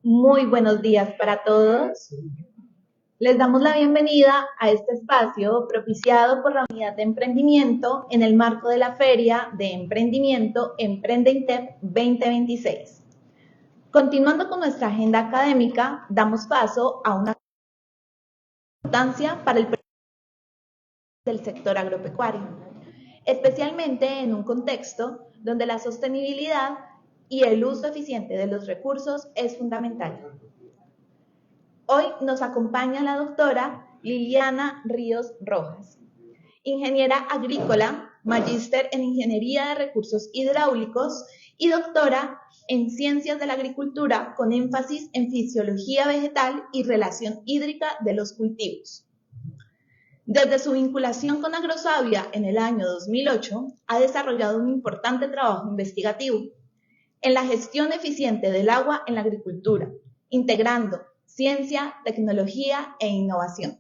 Muy buenos días para todos. Les damos la bienvenida a este espacio propiciado por la Unidad de Emprendimiento en el marco de la Feria de Emprendimiento Emprendintec 2026. Continuando con nuestra agenda académica, damos paso a una importancia para el del sector agropecuario, especialmente en un contexto donde la sostenibilidad y el uso eficiente de los recursos es fundamental. Hoy nos acompaña la doctora Liliana Ríos Rojas, ingeniera agrícola, magíster en Ingeniería de Recursos Hidráulicos y doctora en Ciencias de la Agricultura con énfasis en Fisiología Vegetal y Relación Hídrica de los Cultivos. Desde su vinculación con Agrosavia en el año 2008, ha desarrollado un importante trabajo investigativo en la gestión eficiente del agua en la agricultura, integrando ciencia, tecnología e innovación.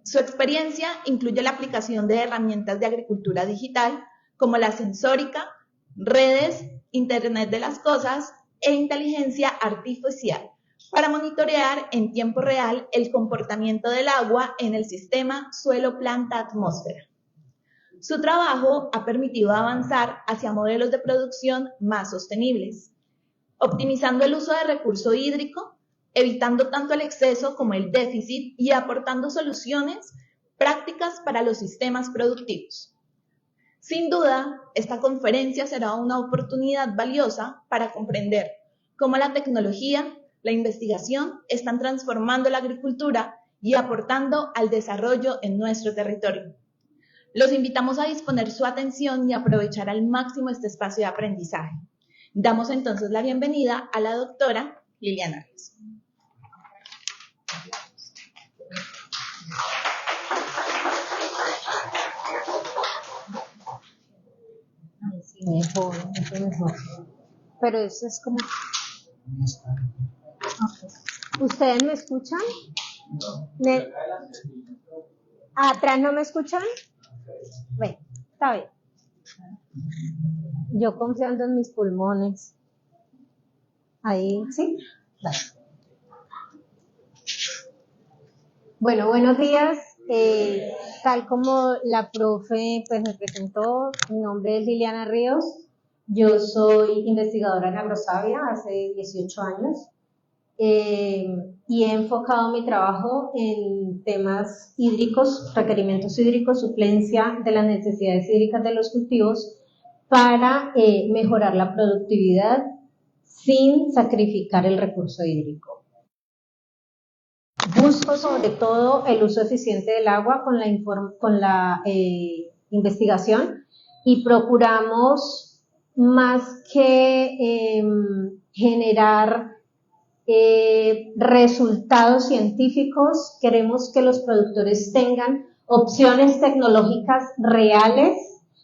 Su experiencia incluye la aplicación de herramientas de agricultura digital como la sensórica, redes, Internet de las cosas e inteligencia artificial para monitorear en tiempo real el comportamiento del agua en el sistema suelo-planta-atmósfera. Su trabajo ha permitido avanzar hacia modelos de producción más sostenibles, optimizando el uso de recurso hídrico, evitando tanto el exceso como el déficit y aportando soluciones prácticas para los sistemas productivos. Sin duda, esta conferencia será una oportunidad valiosa para comprender cómo la tecnología, la investigación están transformando la agricultura y aportando al desarrollo en nuestro territorio. Los invitamos a disponer su atención y aprovechar al máximo este espacio de aprendizaje. Damos entonces la bienvenida a la doctora Liliana Ríos. Sí, mejor, mejor. Pero eso es como... Okay. ¿Ustedes me escuchan? ¿Atrás no me escuchan? Bueno, está bien. Yo confiando en mis pulmones. Ahí, ¿sí? Vale. Bueno, buenos días. Tal como la profe pues me presentó, mi nombre es Liliana Ríos. Yo soy investigadora en Agrosavia hace 18 años. Y he enfocado mi trabajo en temas hídricos, requerimientos hídricos, suplencia de las necesidades hídricas de los cultivos para mejorar la productividad sin sacrificar el recurso hídrico. Busco sobre todo el uso eficiente del agua con la investigación y procuramos más que generar resultados científicos, queremos que los productores tengan opciones tecnológicas reales,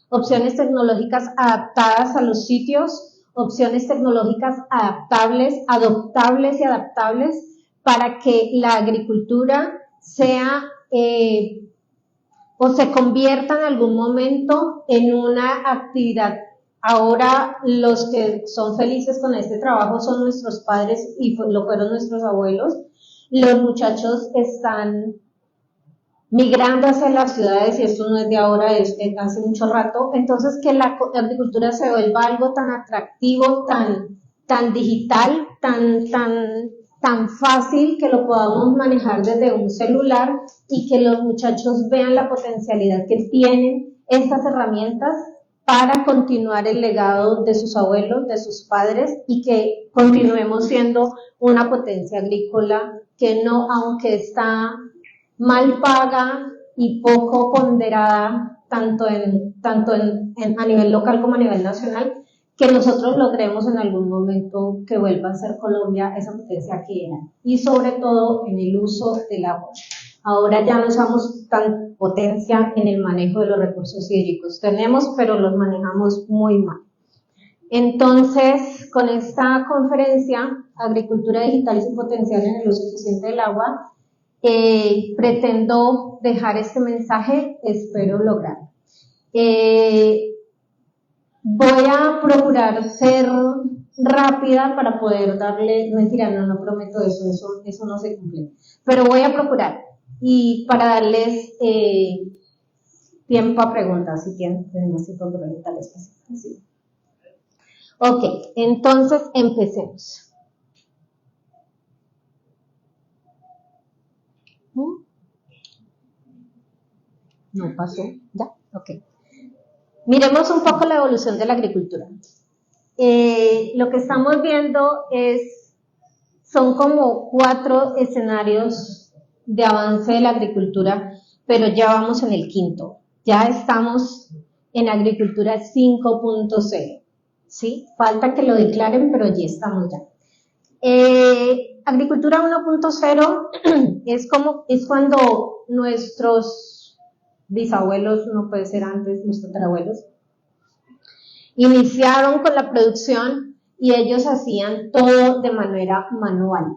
opciones tecnológicas adaptadas a los sitios, opciones tecnológicas adaptables, adoptables y adaptables para que la agricultura sea o se convierta en algún momento en una actividad. Ahora los que son felices con este trabajo son nuestros padres y lo fueron nuestros abuelos. Los muchachos están migrando hacia las ciudades y esto no es de ahora, es de hace mucho rato. Entonces que la agricultura se vuelva algo tan atractivo, tan digital, tan fácil que lo podamos manejar desde un celular y que los muchachos vean la potencialidad que tienen estas herramientas para continuar el legado de sus abuelos, de sus padres y que continuemos siendo una potencia agrícola que no, aunque está mal paga y poco ponderada tanto a nivel local como a nivel nacional, que nosotros logremos en algún momento que vuelva a ser Colombia esa potencia que era, y sobre todo en el uso del agua. Ahora ya no somos tan potencia en el manejo de los recursos hídricos. Tenemos, pero los manejamos muy mal. Entonces, con esta conferencia, Agricultura Digital y su potencial en el uso eficiente del agua, pretendo dejar este mensaje, espero lograrlo. Voy a procurar ser rápida para poder darle, mentira, no prometo eso no se cumple, pero voy a procurar y para darles tiempo a preguntas, si tenemos tiempo a preguntarles. Sí. Ok, entonces empecemos. No pasó, ya, ok. Miremos un poco la evolución de la agricultura. Lo que estamos viendo son como 4 escenarios de avance de la agricultura, pero ya vamos en el 5º. Ya estamos en agricultura 5.0, ¿sí? Falta que lo declaren, pero ya estamos ya. Agricultura 1.0 es cuando nuestros bisabuelos, no puede ser antes, los tatarabuelos, iniciaron con la producción y ellos hacían todo de manera manual,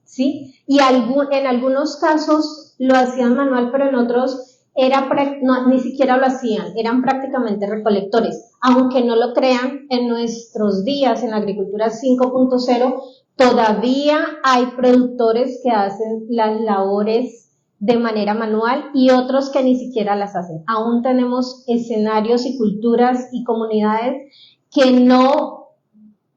¿sí? Y en algunos casos lo hacían manual, pero en otros ni siquiera lo hacían, eran prácticamente recolectores. Aunque no lo crean, en nuestros días en la agricultura 5.0 todavía hay productores que hacen las labores de manera manual y otros que ni siquiera las hacen. Aún tenemos escenarios y culturas y comunidades que no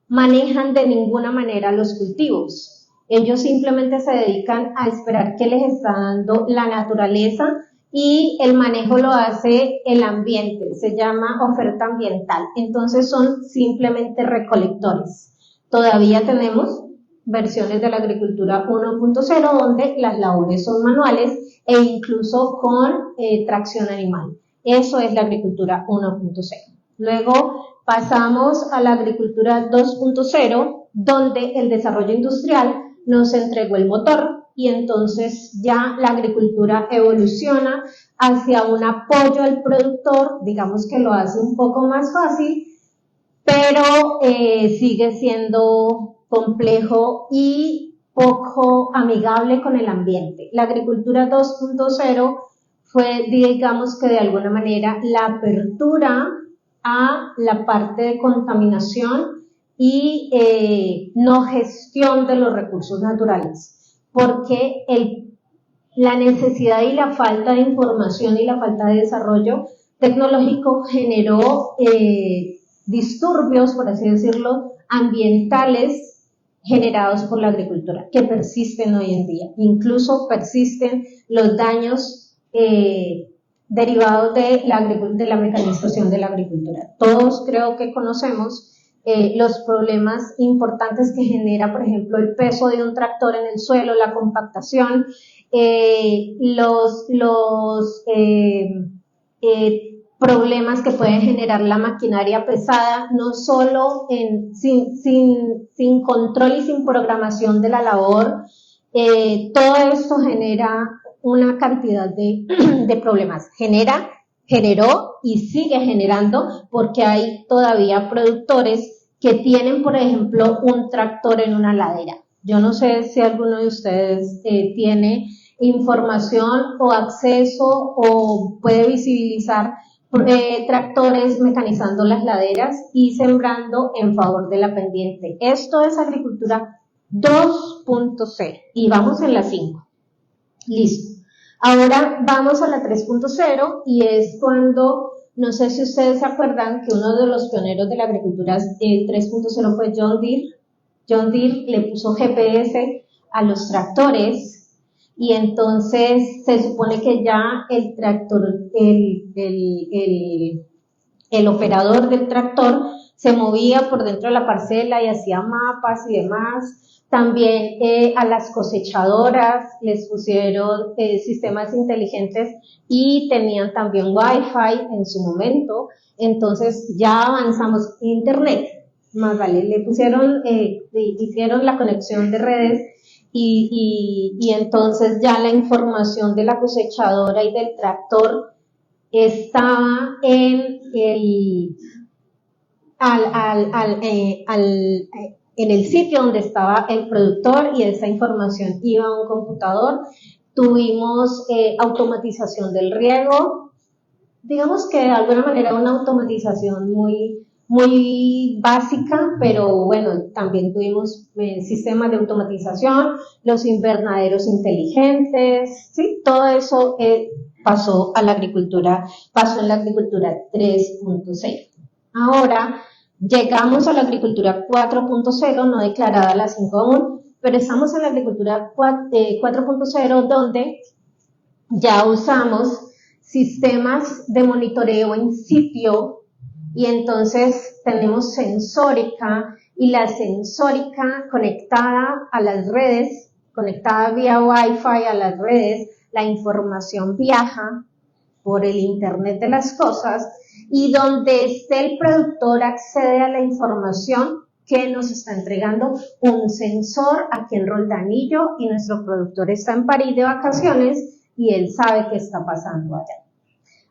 manejan de ninguna manera los cultivos. Ellos simplemente se dedican a esperar qué les está dando la naturaleza y el manejo lo hace el ambiente, se llama oferta ambiental. Entonces son simplemente recolectores. Todavía tenemos versiones de la agricultura 1.0 donde las labores son manuales e incluso con tracción animal. Eso es la agricultura 1.0. Luego pasamos a la agricultura 2.0 donde el desarrollo industrial nos entregó el motor y entonces ya la agricultura evoluciona hacia un apoyo al productor, digamos que lo hace un poco más fácil, pero sigue siendo complejo y poco amigable con el ambiente. La agricultura 2.0 fue, digamos que de alguna manera, la apertura a la parte de contaminación y no gestión de los recursos naturales, porque la necesidad y la falta de información y la falta de desarrollo tecnológico generó disturbios, por así decirlo, ambientales generados por la agricultura, que persisten hoy en día. Incluso persisten los daños derivados de la mecanización de la agricultura. Todos creo que conocemos los problemas importantes que genera, por ejemplo, el peso de un tractor en el suelo, la compactación, problemas que pueden generar la maquinaria pesada, no solo sin control y sin programación de la labor. Todo esto genera una cantidad de problemas. Generó y sigue generando porque hay todavía productores que tienen, por ejemplo, un tractor en una ladera. Yo no sé si alguno de ustedes tiene información o acceso o puede visibilizar tractores mecanizando las laderas y sembrando en favor de la pendiente. Esto es agricultura 2.0 y vamos en la 5. Listo. Ahora vamos a la 3.0 y es cuando, no sé si ustedes se acuerdan que uno de los pioneros de la agricultura 3.0 fue John Deere. John Deere le puso GPS a los tractores y entonces se supone que ya el tractor, el operador del tractor se movía por dentro de la parcela y hacía mapas y demás. También a las cosechadoras les pusieron sistemas inteligentes y tenían también Wi-Fi en su momento. Entonces ya avanzamos. Internet, más vale, le pusieron, hicieron la conexión de redes y entonces ya la información de la cosechadora y del tractor estaba en en el sitio donde estaba el productor y esa información iba a un computador. Tuvimos automatización del riego, digamos que de alguna manera una automatización muy muy básica, pero bueno, también tuvimos sistemas de automatización, los invernaderos inteligentes, ¿sí? Todo eso pasó en la agricultura 3.0. Ahora llegamos a la agricultura 4.0, no declarada la 5 aún, pero estamos en la agricultura 4.0 donde ya usamos sistemas de monitoreo en sitio y entonces tenemos sensórica y la sensórica conectada a las redes, conectada vía Wi-Fi a las redes, la información viaja por el Internet de las cosas y donde esté el productor accede a la información que nos está entregando un sensor aquí en Roldanillo y nuestro productor está en París de vacaciones y él sabe qué está pasando allá.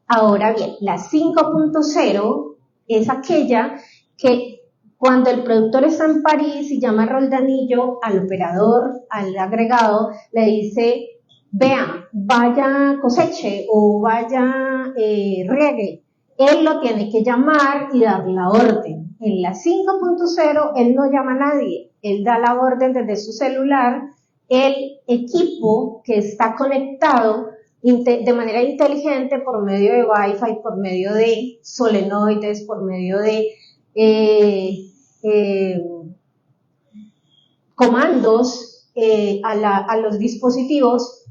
Ahora bien, la 5.0 es aquella que cuando el productor está en París y llama a Roldanillo al operador, al agregado, le dice, vea, vaya coseche o vaya riegue. Él lo tiene que llamar y dar la orden. En la 5.0 él no llama a nadie, él da la orden desde su celular, el equipo que está conectado de manera inteligente por medio de Wi-Fi, por medio de solenoides, por medio de comandos a los dispositivos,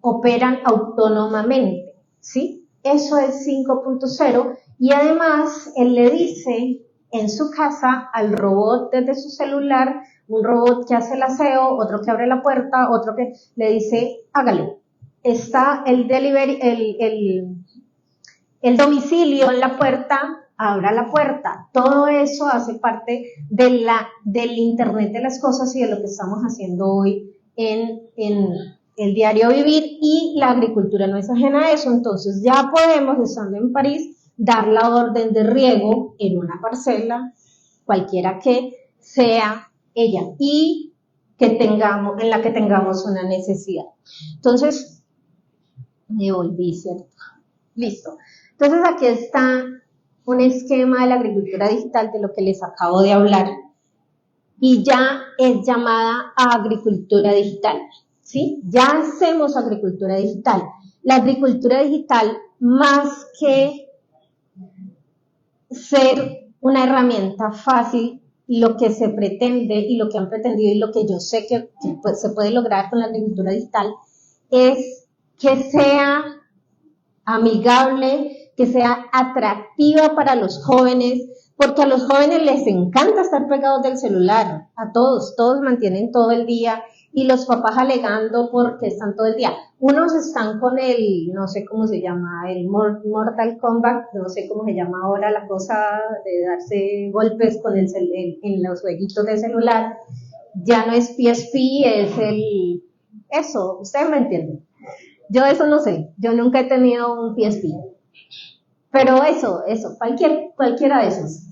operan autónomamente, ¿sí? Eso es 5.0 y además él le dice en su casa al robot desde su celular, un robot que hace el aseo, otro que abre la puerta, otro que le dice, hágale. Está el delivery, el domicilio en la puerta, abra la puerta. Todo eso hace parte del Internet de las cosas y de lo que estamos haciendo hoy en el diario vivir, y la agricultura no es ajena a eso. Entonces ya podemos, estando en París, dar la orden de riego en una parcela, cualquiera que sea ella, y en la que tengamos una necesidad. Entonces, me volví, ¿cierto? Listo. Entonces aquí está un esquema de la agricultura digital de lo que les acabo de hablar y ya es llamada agricultura digital, ¿sí? Ya hacemos agricultura digital. La agricultura digital, más que ser una herramienta fácil, lo que se pretende y lo que han pretendido y lo que yo sé que pues, se puede lograr con la agricultura digital es que sea amigable, que sea atractiva para los jóvenes, porque a los jóvenes les encanta estar pegados del celular, a todos mantienen todo el día y los papás alegando porque están todo el día. Unos están con el, no sé cómo se llama, el Mortal Kombat, no sé cómo se llama ahora la cosa de darse golpes con en los jueguitos de celular. Ya no es PSP, es eso, ustedes me entienden. Yo eso no sé, yo nunca he tenido un PSP, pero eso, cualquiera de esos.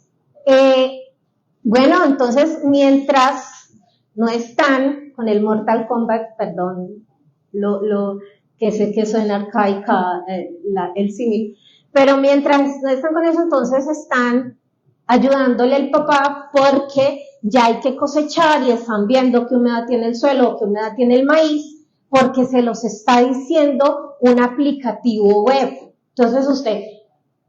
Bueno, entonces, mientras no están con el Mortal Kombat, perdón, lo que sé que suena arcaica el símil, pero mientras no están con eso, entonces están ayudándole al papá porque ya hay que cosechar y están viendo qué humedad tiene el suelo, qué humedad tiene el maíz, porque se los está diciendo un aplicativo web. Entonces usted,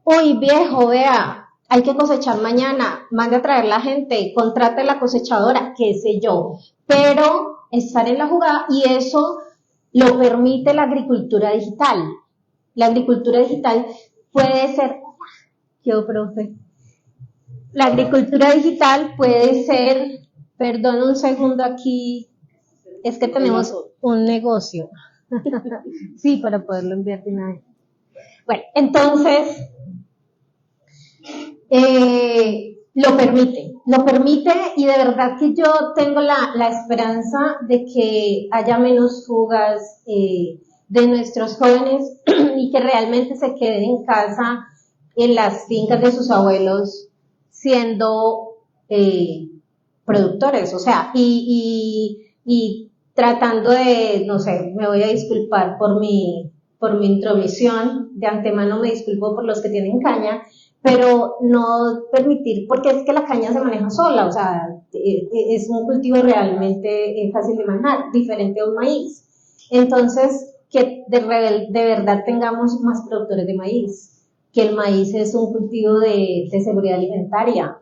uy viejo, vea, hay que cosechar mañana, mande a traer la gente, contrate la cosechadora, qué sé yo, pero estar en la jugada, y eso lo permite la agricultura digital. La agricultura digital puede ser, profe, la agricultura digital puede ser, perdón un segundo aquí, es que tenemos un negocio. Sí, para poderlo enviar de una vez. Bueno, entonces, lo permite y de verdad que yo tengo la esperanza de que haya menos fugas de nuestros jóvenes y que realmente se queden en casa, en las fincas de sus abuelos, siendo productores, o sea, y tratando de, no sé, me voy a disculpar por mi intromisión, de antemano me disculpo por los que tienen caña, pero no permitir, porque es que la caña se maneja sola, o sea, es un cultivo realmente fácil de manejar, diferente a un maíz. Entonces, que de verdad tengamos más productores de maíz, que el maíz es un cultivo de seguridad alimentaria,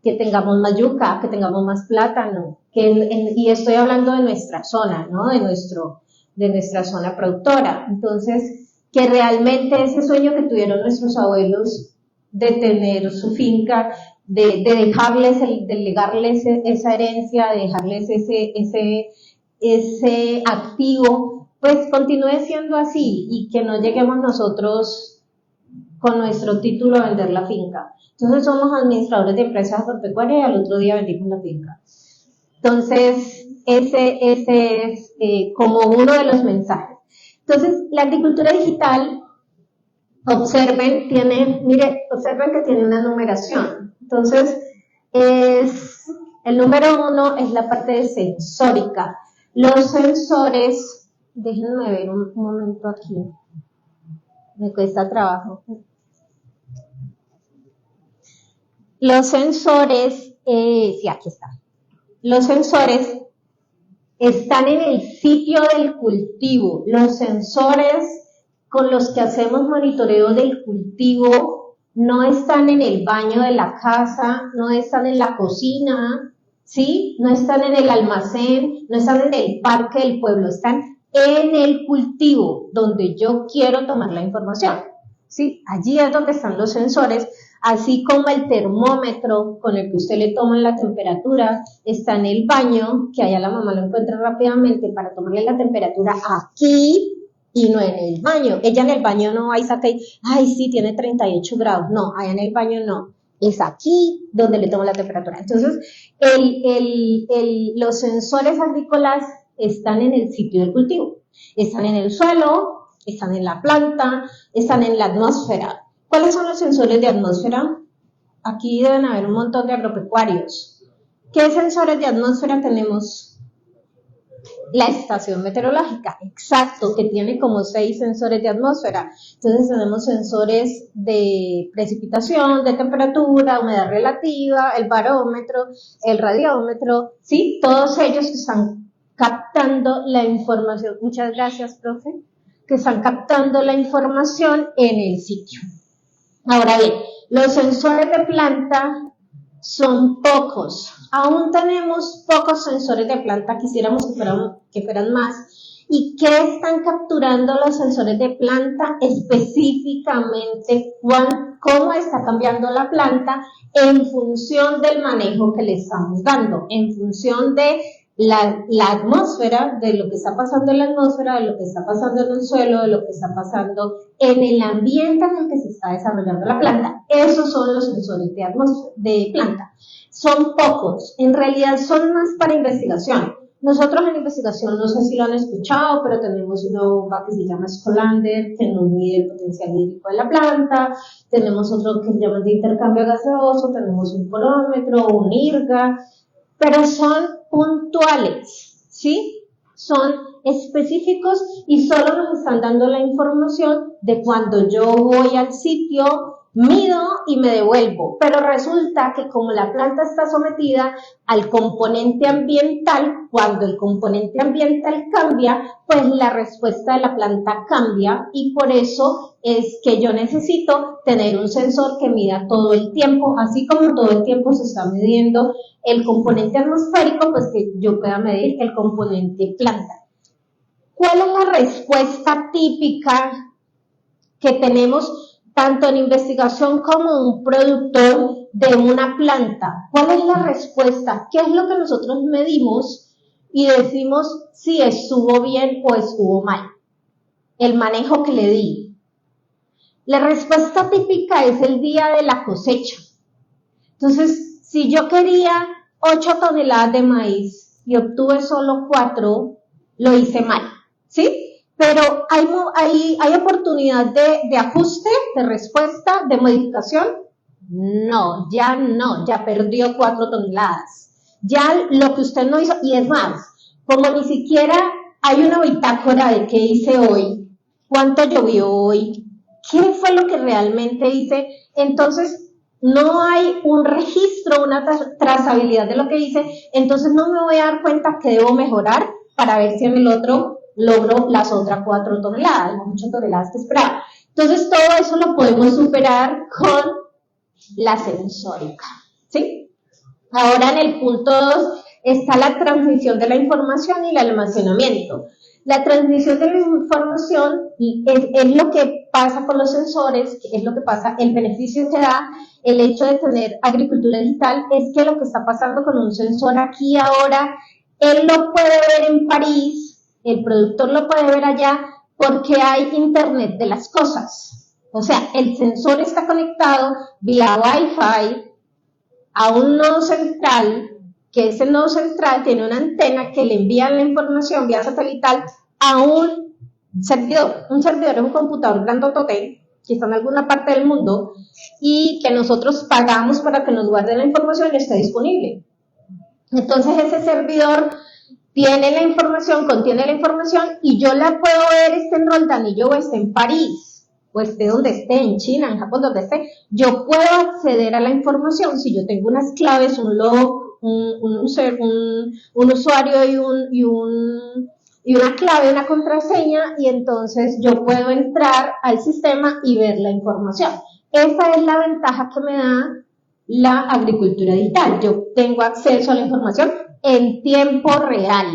que tengamos más yuca, que tengamos más plátano, y estoy hablando de nuestra zona, ¿no? De nuestra zona productora. Entonces, que realmente ese sueño que tuvieron nuestros abuelos de tener su finca, de dejarles, de legarles esa herencia, de dejarles ese activo, pues continúe siendo así y que no lleguemos nosotros con nuestro título a vender la finca. Entonces somos administradores de empresas agropecuarias y al otro día vendimos la finca. Entonces, ese es como uno de los mensajes. Entonces, la agricultura digital, observen que tiene una numeración. Entonces, el número 1 es la parte sensórica. Los sensores, déjenme ver un momento aquí, me cuesta trabajo. Los sensores, sí, aquí está. Los sensores están en el sitio del cultivo. Los sensores con los que hacemos monitoreo del cultivo no están en el baño de la casa, no están en la cocina, ¿sí? No están en el almacén, no están en el parque del pueblo, están en el cultivo, donde yo quiero tomar la información, ¿sí? Allí es donde están los sensores, así como el termómetro con el que usted le toma la temperatura, está en el baño, que allá la mamá lo encuentra rápidamente para tomarle la temperatura aquí y no en el baño. Ella en el baño no, ahí saca y, ay, sí, tiene 38 grados. No, allá en el baño no. Es aquí donde le tomo la temperatura. Entonces, los sensores agrícolas están en el sitio del cultivo. Están en el suelo, están en la planta, están en la atmósfera. ¿Cuáles son los sensores de atmósfera? Aquí deben haber un montón de agropecuarios. ¿Qué sensores de atmósfera tenemos? La estación meteorológica, exacto, que tiene como 6 sensores de atmósfera. Entonces tenemos sensores de precipitación, de temperatura, humedad relativa, el barómetro, el radiómetro, ¿sí? Todos ellos que están captando la información. Muchas gracias, profe. Que están captando la información en el sitio. Ahora bien, los sensores de planta son pocos. Aún tenemos pocos sensores de planta, quisiéramos que fueran más. ¿Y qué están capturando los sensores de planta? Específicamente, cómo está cambiando la planta en función del manejo que le estamos dando, en función de la atmósfera, de lo que está pasando en la atmósfera, de lo que está pasando en el suelo, de lo que está pasando en el ambiente en el que se está desarrollando la planta. Esos son los sensores de planta. Son pocos, en realidad son más para investigación. Nosotros en investigación, no sé si lo han escuchado, pero tenemos una bomba que se llama Scolander, que nos mide el potencial hídrico de la planta, tenemos otro que se llama de intercambio gaseoso, tenemos un porómetro, un IRGA, pero son puntuales, ¿sí? Son específicos y solo nos están dando la información de cuando yo voy al sitio, mido y me devuelvo, pero resulta que como la planta está sometida al componente ambiental, cuando el componente ambiental cambia, pues la respuesta de la planta cambia y por eso es que yo necesito tener un sensor que mida todo el tiempo, así como todo el tiempo se está midiendo el componente atmosférico, pues que yo pueda medir el componente planta. ¿Cuál es la respuesta típica que tenemos tanto en investigación como un productor de una planta? ¿Cuál es la respuesta? ¿Qué es lo que nosotros medimos y decimos si estuvo bien o estuvo mal? El manejo que le di. La respuesta típica es el día de la cosecha. Entonces, si yo quería 8 toneladas de maíz y obtuve solo 4, lo hice mal, ¿sí? Pero hay oportunidad de ajuste, de respuesta, de modificación. No, ya perdió 4 toneladas. Ya lo que usted no hizo, y es más, como ni siquiera hay una bitácora de qué hice hoy, cuánto llovió hoy, qué fue lo que realmente hice entonces no hay un registro, una trazabilidad de lo que hice, entonces no me voy a dar cuenta que debo mejorar para ver si en el otro logro las otras 4 toneladas, las 8 toneladas que esperaba. Entonces todo eso lo podemos superar con la sensórica, ¿sí? Ahora en el punto 2 está la transmisión de la información y el almacenamiento. La transmisión de la información es lo que pasa con los sensores, es lo que pasa, el beneficio que da el hecho de tener agricultura digital es que lo que está pasando con un sensor aquí ahora, él lo puede ver en París, el productor lo puede ver allá, porque hay Internet de las cosas. O sea, el sensor está conectado vía Wi-Fi a un nodo central, que ese nodo central tiene una antena que le envía la información vía satelital a un servidor. Un servidor es un computador grandotote que está en alguna parte del mundo y que nosotros pagamos para que nos guarde la información y esté disponible. Entonces ese servidor tiene la información, contiene la información y yo la puedo ver, esté en Roldanillo o esté en París, o esté donde esté, en China, en Japón, donde esté, yo puedo acceder a la información si yo tengo unas claves, un log, un usuario y una clave, una contraseña, y entonces yo puedo entrar al sistema y ver la información. Esa es la ventaja que me da la agricultura digital. Yo tengo acceso a la información en tiempo real.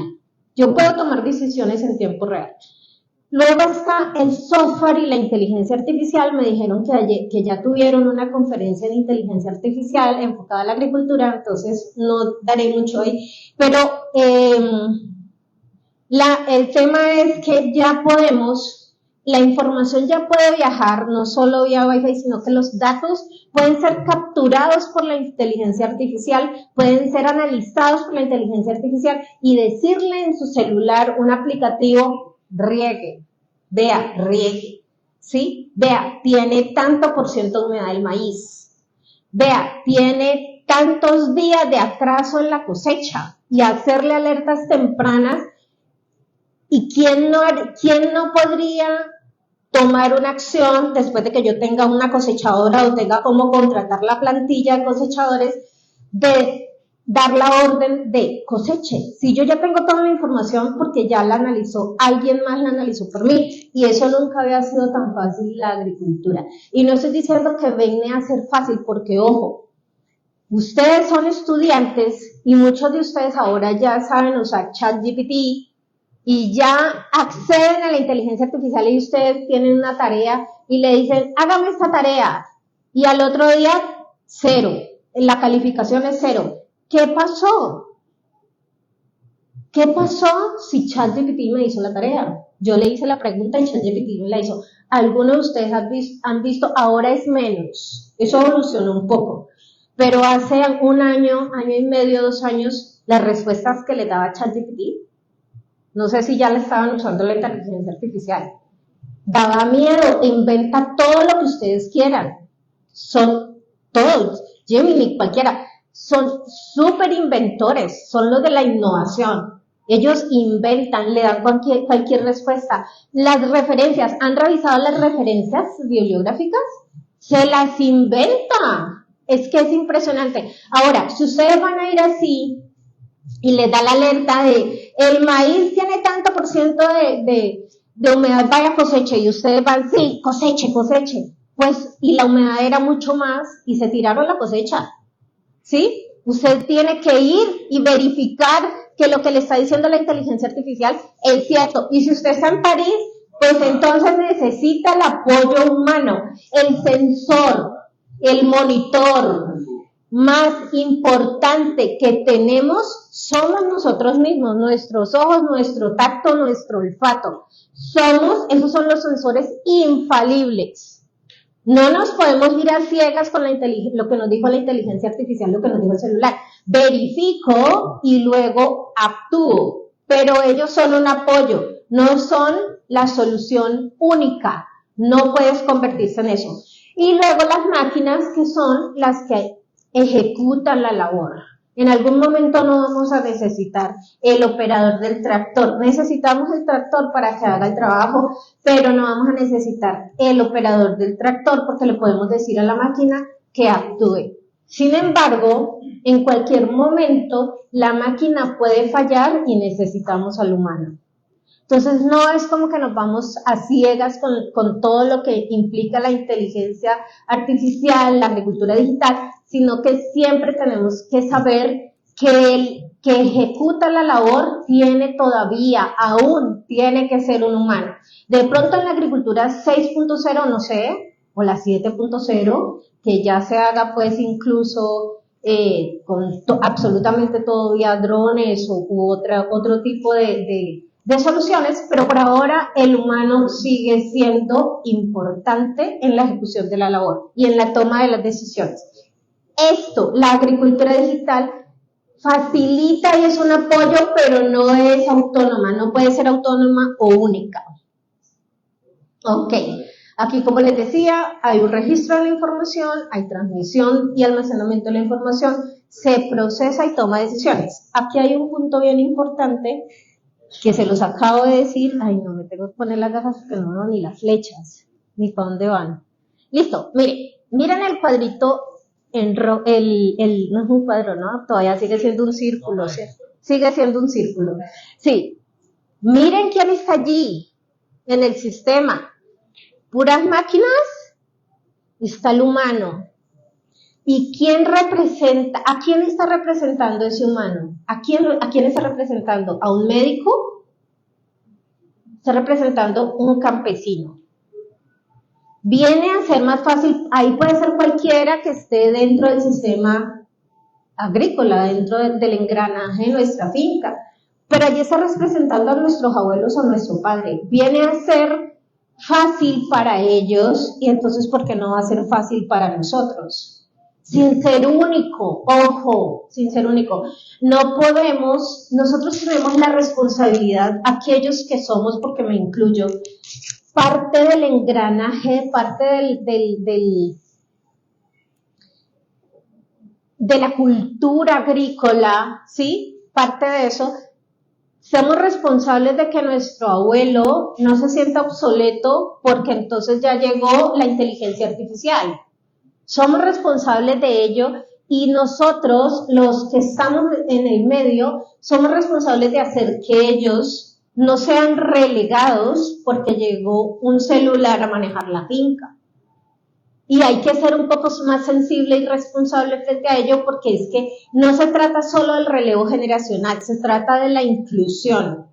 Yo puedo tomar decisiones en tiempo real. Luego está el software y la inteligencia artificial. Me dijeron que ya tuvieron una conferencia de inteligencia artificial enfocada a la agricultura, entonces no daré mucho hoy, pero el tema es que ya podemos, la información ya puede viajar, no solo vía Wi-Fi, sino que los datos pueden ser capturados por la inteligencia artificial, pueden ser analizados por la inteligencia artificial y decirle en su celular un aplicativo, riegue, ¿sí? Vea, tiene tanto por ciento de humedad el maíz, vea, tiene tantos días de atraso en la cosecha y hacerle alertas tempranas. ¿Y quién no podría tomar una acción después de que yo tenga una cosechadora o tenga cómo contratar la plantilla de cosechadores de dar la orden de coseche? Si yo ya tengo toda la información porque ya la analizó, alguien más la analizó por mí, y eso nunca había sido tan fácil la agricultura. Y no estoy diciendo que venga a ser fácil, porque ojo, ustedes son estudiantes y muchos de ustedes ahora ya saben usar ChatGPT y ya acceden a la inteligencia artificial y ustedes tienen una tarea y le dicen, hágame esta tarea, y al otro día, 0, la calificación es 0. ¿Qué pasó? ¿Qué pasó si ChatGPT me hizo la tarea? Yo le hice la pregunta y ChatGPT me la hizo. Algunos de ustedes han visto, ahora es menos, eso evolucionó un poco, pero hace un año y medio, 2 años, las respuestas que le daba ChatGPT, no sé si ya le estaban usando la inteligencia artificial, daba miedo, inventa todo lo que ustedes quieran, son todos, Gemini, cualquiera, son súper inventores, son los de la innovación, ellos inventan, le dan cualquier respuesta. Las referencias, ¿han revisado las referencias bibliográficas? Se las inventa, es que es impresionante. Ahora, si ustedes van a ir así y les da la alerta de el maíz tiene tanto por ciento de humedad, vaya coseche, y ustedes van, sí, coseche, pues, y la humedad era mucho más y se tiraron la cosecha, ¿sí? Usted tiene que ir y verificar que lo que le está diciendo la inteligencia artificial es cierto, y si usted está en París, pues entonces necesita el apoyo humano, el sensor, el monitor más importante que tenemos somos nosotros mismos, nuestros ojos, nuestro tacto, nuestro olfato. Esos son los sensores infalibles. No nos podemos ir a ciegas con lo que nos dijo la inteligencia artificial, lo que nos dijo el celular. Verifico y luego actúo, pero ellos son un apoyo, no son la solución única. No puedes convertirse en eso. Y luego las máquinas, que son las que ejecutan la labor. En algún momento no vamos a necesitar el operador del tractor. Necesitamos el tractor para que haga el trabajo, pero no vamos a necesitar el operador del tractor porque le podemos decir a la máquina que actúe. Sin embargo, en cualquier momento la máquina puede fallar y necesitamos al humano. Entonces no es como que nos vamos a ciegas con todo lo que implica la inteligencia artificial, la agricultura digital, sino que siempre tenemos que saber que el que ejecuta la labor aún tiene que ser un humano. De pronto en la agricultura 6.0, no sé, o la 7.0, que ya se haga pues incluso con absolutamente todo vía drones u otro tipo de soluciones, pero por ahora el humano sigue siendo importante en la ejecución de la labor y en la toma de las decisiones. La agricultura digital facilita y es un apoyo, pero no es autónoma, no puede ser autónoma o única. Ok, aquí como les decía, hay un registro de la información, hay transmisión y almacenamiento de la información, se procesa y toma decisiones. Aquí hay un punto bien importante que se los acabo de decir. Ay, no, me tengo que poner las gafas porque no veo ni las flechas, ni para dónde van. Listo, miren el cuadrito, no es un cuadro, ¿no? Todavía sigue siendo un círculo, ¿sí? Sigue siendo un círculo. Sí, miren quién está allí, en el sistema. Puras máquinas, está el humano. ¿Y quién representa, a quién está representando ese humano? ¿A quién está representando? ¿A un médico? Está representando un campesino. Viene a ser más fácil, ahí puede ser cualquiera que esté dentro del sistema agrícola, dentro del engranaje de nuestra finca, pero allí está representando a nuestros abuelos o a nuestro padre. Viene a ser fácil para ellos y entonces ¿por qué no va a ser fácil para nosotros? Sin ser único, ojo, sin ser único. No podemos, nosotros tenemos la responsabilidad, aquellos que somos, porque me incluyo, parte del engranaje, parte de la cultura agrícola, ¿sí? Parte de eso. Somos responsables de que nuestro abuelo no se sienta obsoleto porque entonces ya llegó la inteligencia artificial. Somos responsables de ello y nosotros, los que estamos en el medio, somos responsables de hacer que ellos no sean relegados porque llegó un celular a manejar la finca. Y hay que ser un poco más sensible y responsable frente a ello porque es que no se trata solo del relevo generacional, se trata de la inclusión.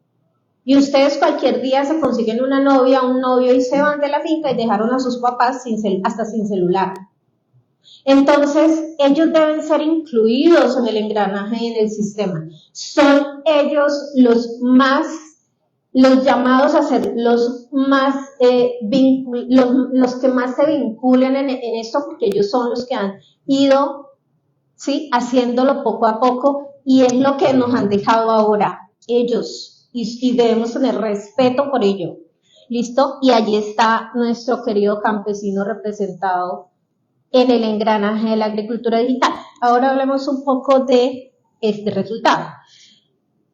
Y ustedes cualquier día se consiguen una novia, un novio y se van de la finca y dejaron a sus papás hasta sin celular. Entonces, ellos deben ser incluidos en el engranaje y en el sistema. Son ellos los llamados a ser los que más se vinculen en esto, porque ellos son los que han ido, ¿sí?, haciéndolo poco a poco, y es lo que nos han dejado ahora, ellos, y debemos tener respeto por ello. ¿Listo? Y allí está nuestro querido campesino representado en el engranaje de la agricultura digital. Ahora hablemos un poco de este resultado.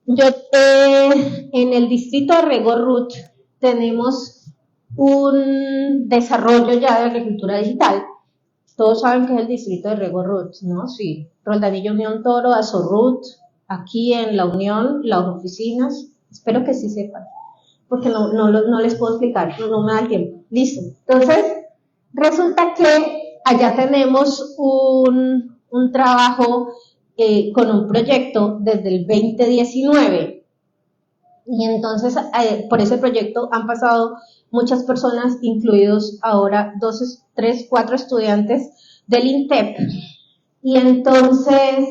En el distrito de Rego Ruth tenemos un desarrollo ya de agricultura digital. Todos saben que es el distrito de Rego Ruth, ¿no? Sí. Roldanillo, Unión Toro, Azorruth, aquí en La Unión, las oficinas. Espero que sí sepan, porque no les puedo explicar, no me da el tiempo. Listo. Entonces, resulta que allá tenemos un trabajo con un proyecto desde el 2019 y entonces por ese proyecto han pasado muchas personas, incluidos ahora 4 estudiantes del INTEP, y entonces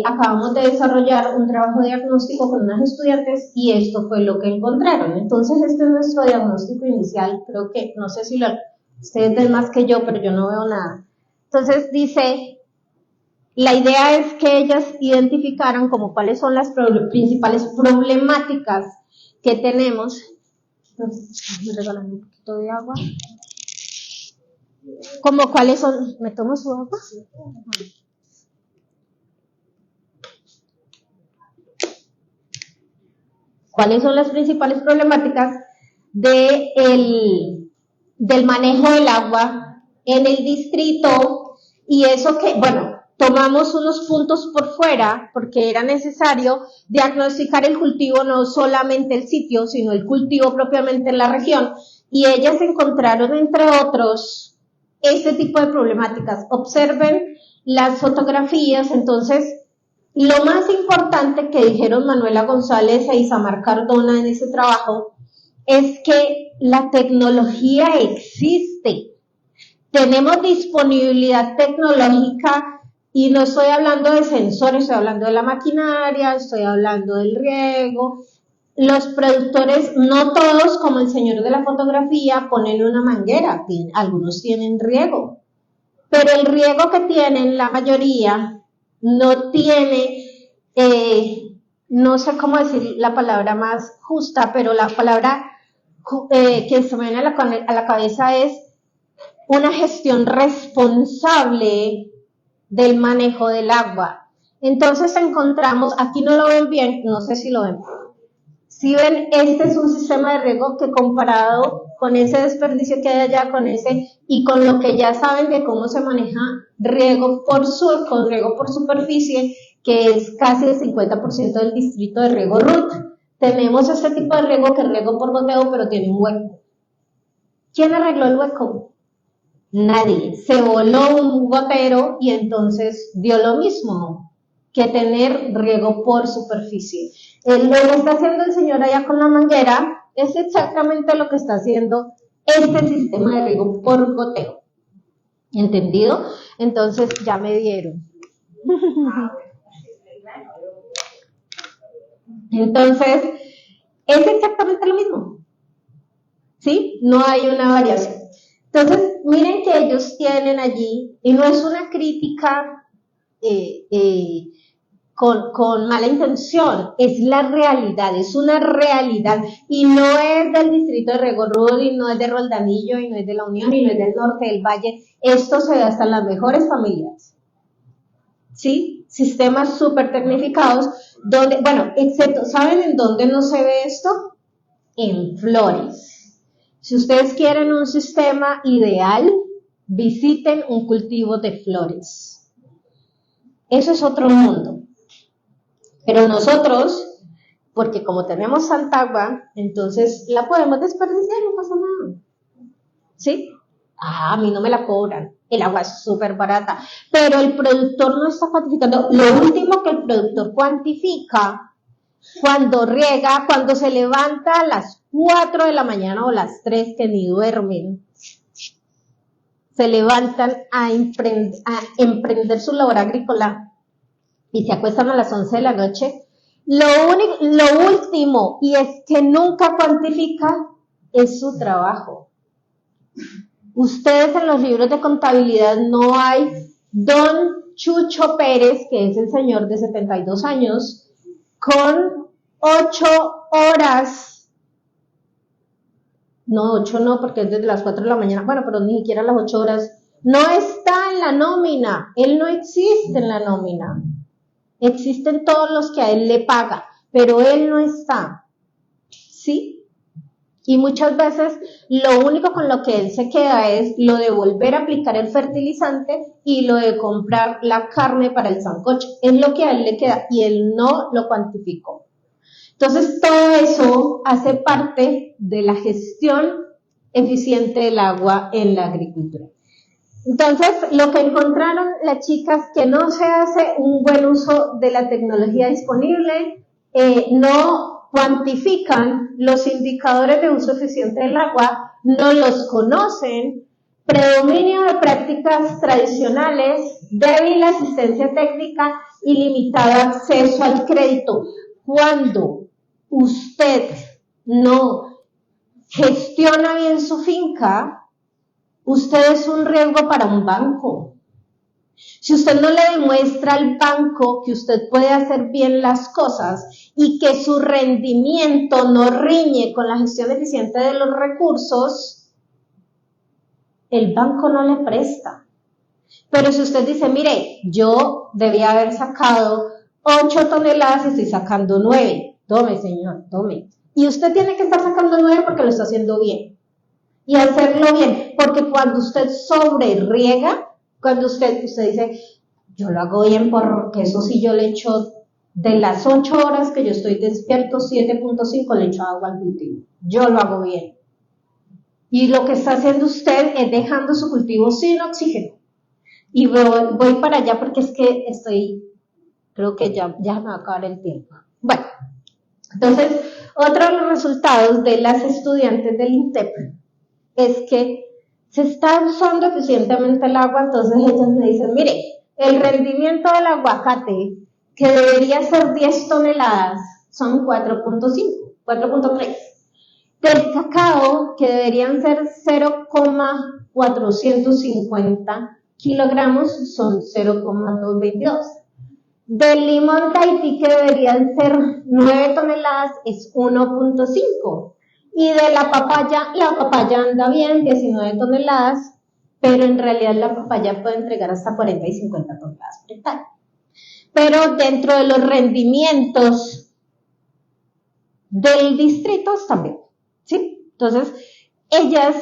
acabamos de desarrollar un trabajo diagnóstico con unos estudiantes y esto fue lo que encontraron. Entonces este es nuestro diagnóstico inicial, creo que, no sé si ustedes ven más que yo, pero yo no veo nada. Entonces dice, la idea es que ellas identificaran como cuáles son las principales problemáticas que tenemos. Me regalan un poquito de agua. Como cuáles son, ¿me tomo su agua? ¿Cuáles son las principales problemáticas del manejo del agua en el distrito? Y eso que, bueno, tomamos unos puntos por fuera porque era necesario diagnosticar el cultivo, no solamente el sitio, sino el cultivo propiamente en la región. Y ellas encontraron, entre otros, este tipo de problemáticas. Observen las fotografías. Entonces, lo más importante que dijeron Manuela González e Isamar Cardona en ese trabajo es que la tecnología existe. Tenemos disponibilidad tecnológica y no estoy hablando de sensores, estoy hablando de la maquinaria, estoy hablando del riego. Los productores, no todos, como el señor de la fotografía, ponen una manguera, algunos tienen riego, pero el riego que tienen la mayoría no tiene, no sé cómo decir la palabra más justa, pero la palabra que se me viene a la cabeza es una gestión responsable del manejo del agua. Entonces encontramos, aquí no lo ven bien, no sé si lo ven. Si ven, este es un sistema de riego que comparado con ese desperdicio que hay allá, con ese, y con lo que ya saben de cómo se maneja riego con riego por superficie, que es casi el 50% del distrito de riego RUT. Tenemos este tipo de riego que es riego por goteo, pero tiene un hueco. ¿Quién arregló el hueco? Nadie. Se voló un gotero y entonces dio lo mismo que tener riego por superficie. Lo que está haciendo el señor allá con la manguera es exactamente lo que está haciendo este sistema de riego por goteo. ¿Entendido? Entonces ya me dieron. Entonces, es exactamente lo mismo. ¿Sí? No hay una variación. Entonces, miren que ellos tienen allí, y no es una crítica con mala intención, es la realidad, es una realidad, y no es del distrito de Riego RUT, y no es de Roldanillo, y no es de la Unión, y no es del norte del Valle. Esto se ve hasta en las mejores familias, ¿sí? Sistemas súper tecnificados, donde, bueno, excepto, ¿saben en dónde no se ve esto? En Flores. Si ustedes quieren un sistema ideal, visiten un cultivo de flores. Eso es otro mundo. Pero nosotros, porque como tenemos santa agua, entonces la podemos desperdiciar, no pasa nada. ¿Sí? A mí no me la cobran. El agua es súper barata. Pero el productor no está cuantificando. Lo último que el productor cuantifica, cuando riega, cuando se levanta a las 4 de la mañana o las 3 que ni duermen, se levantan a emprender su labor agrícola y se acuestan a las 11 de la noche, lo último, y es que nunca cuantifica, es su trabajo. Ustedes en los libros de contabilidad no hay don Chucho Pérez, que es el señor de 72 años, con 8 horas, no, 8 no, porque es desde las 4 de la mañana, bueno, pero ni siquiera las 8 horas, no está en la nómina, él no existe en la nómina, existen todos los que a él le paga, pero él no está, ¿sí? Y muchas veces lo único con lo que él se queda es lo de volver a aplicar el fertilizante y lo de comprar la carne para el sancocho, es lo que a él le queda y él no lo cuantificó. Entonces, todo eso hace parte de la gestión eficiente del agua en la agricultura. Entonces, lo que encontraron las chicas, que no se hace un buen uso de la tecnología disponible, no cuantifican los indicadores de uso eficiente del agua, no los conocen, predominio de prácticas tradicionales, débil asistencia técnica y limitado acceso al crédito. Cuando usted no gestiona bien su finca, usted es un riesgo para un banco. Si usted no le demuestra al banco que usted puede hacer bien las cosas y que su rendimiento no riñe con la gestión eficiente de los recursos, el banco no le presta. Pero si usted dice, mire, yo debía haber sacado 8 toneladas y estoy sacando 9, tome señor, tome. Y usted tiene que estar sacando 9 porque lo está haciendo bien. Y hacerlo bien, porque cuando usted riega, cuando usted dice, yo lo hago bien porque eso sí yo le echo, de las 8 horas que yo estoy despierto, 7.5 le echo agua al cultivo. Yo lo hago bien. Y lo que está haciendo usted es dejando su cultivo sin oxígeno. Y voy para allá porque es que creo que ya me va a acabar el tiempo. Bueno, entonces, otro de los resultados de las estudiantes del INTEP es que se está usando eficientemente el agua, entonces ellas me dicen, mire, el rendimiento del aguacate, que debería ser 10 toneladas, son 4.3. Del cacao, que deberían ser 0,450 kilogramos, son 0,222. Del limón Tahití, que deberían ser 9 toneladas, es 1.5. Y de la papaya anda bien, 19 toneladas, pero en realidad la papaya puede entregar hasta 40 y 50 toneladas por hectárea. Pero dentro de los rendimientos del distrito también, ¿sí? Entonces, ellas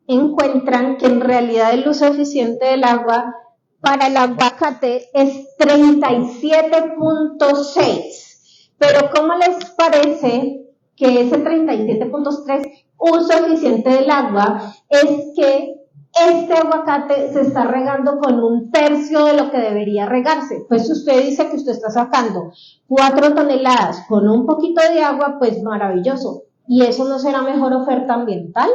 encuentran que en realidad el uso eficiente del agua para el aguacate es 37.6. Pero ¿cómo les parece que ese 37.3 uso eficiente del agua es que este aguacate se está regando con 1/3 de lo que debería regarse? Pues si usted dice que usted está sacando 4 toneladas con un poquito de agua, pues maravilloso. ¿Y eso no será mejor oferta ambiental?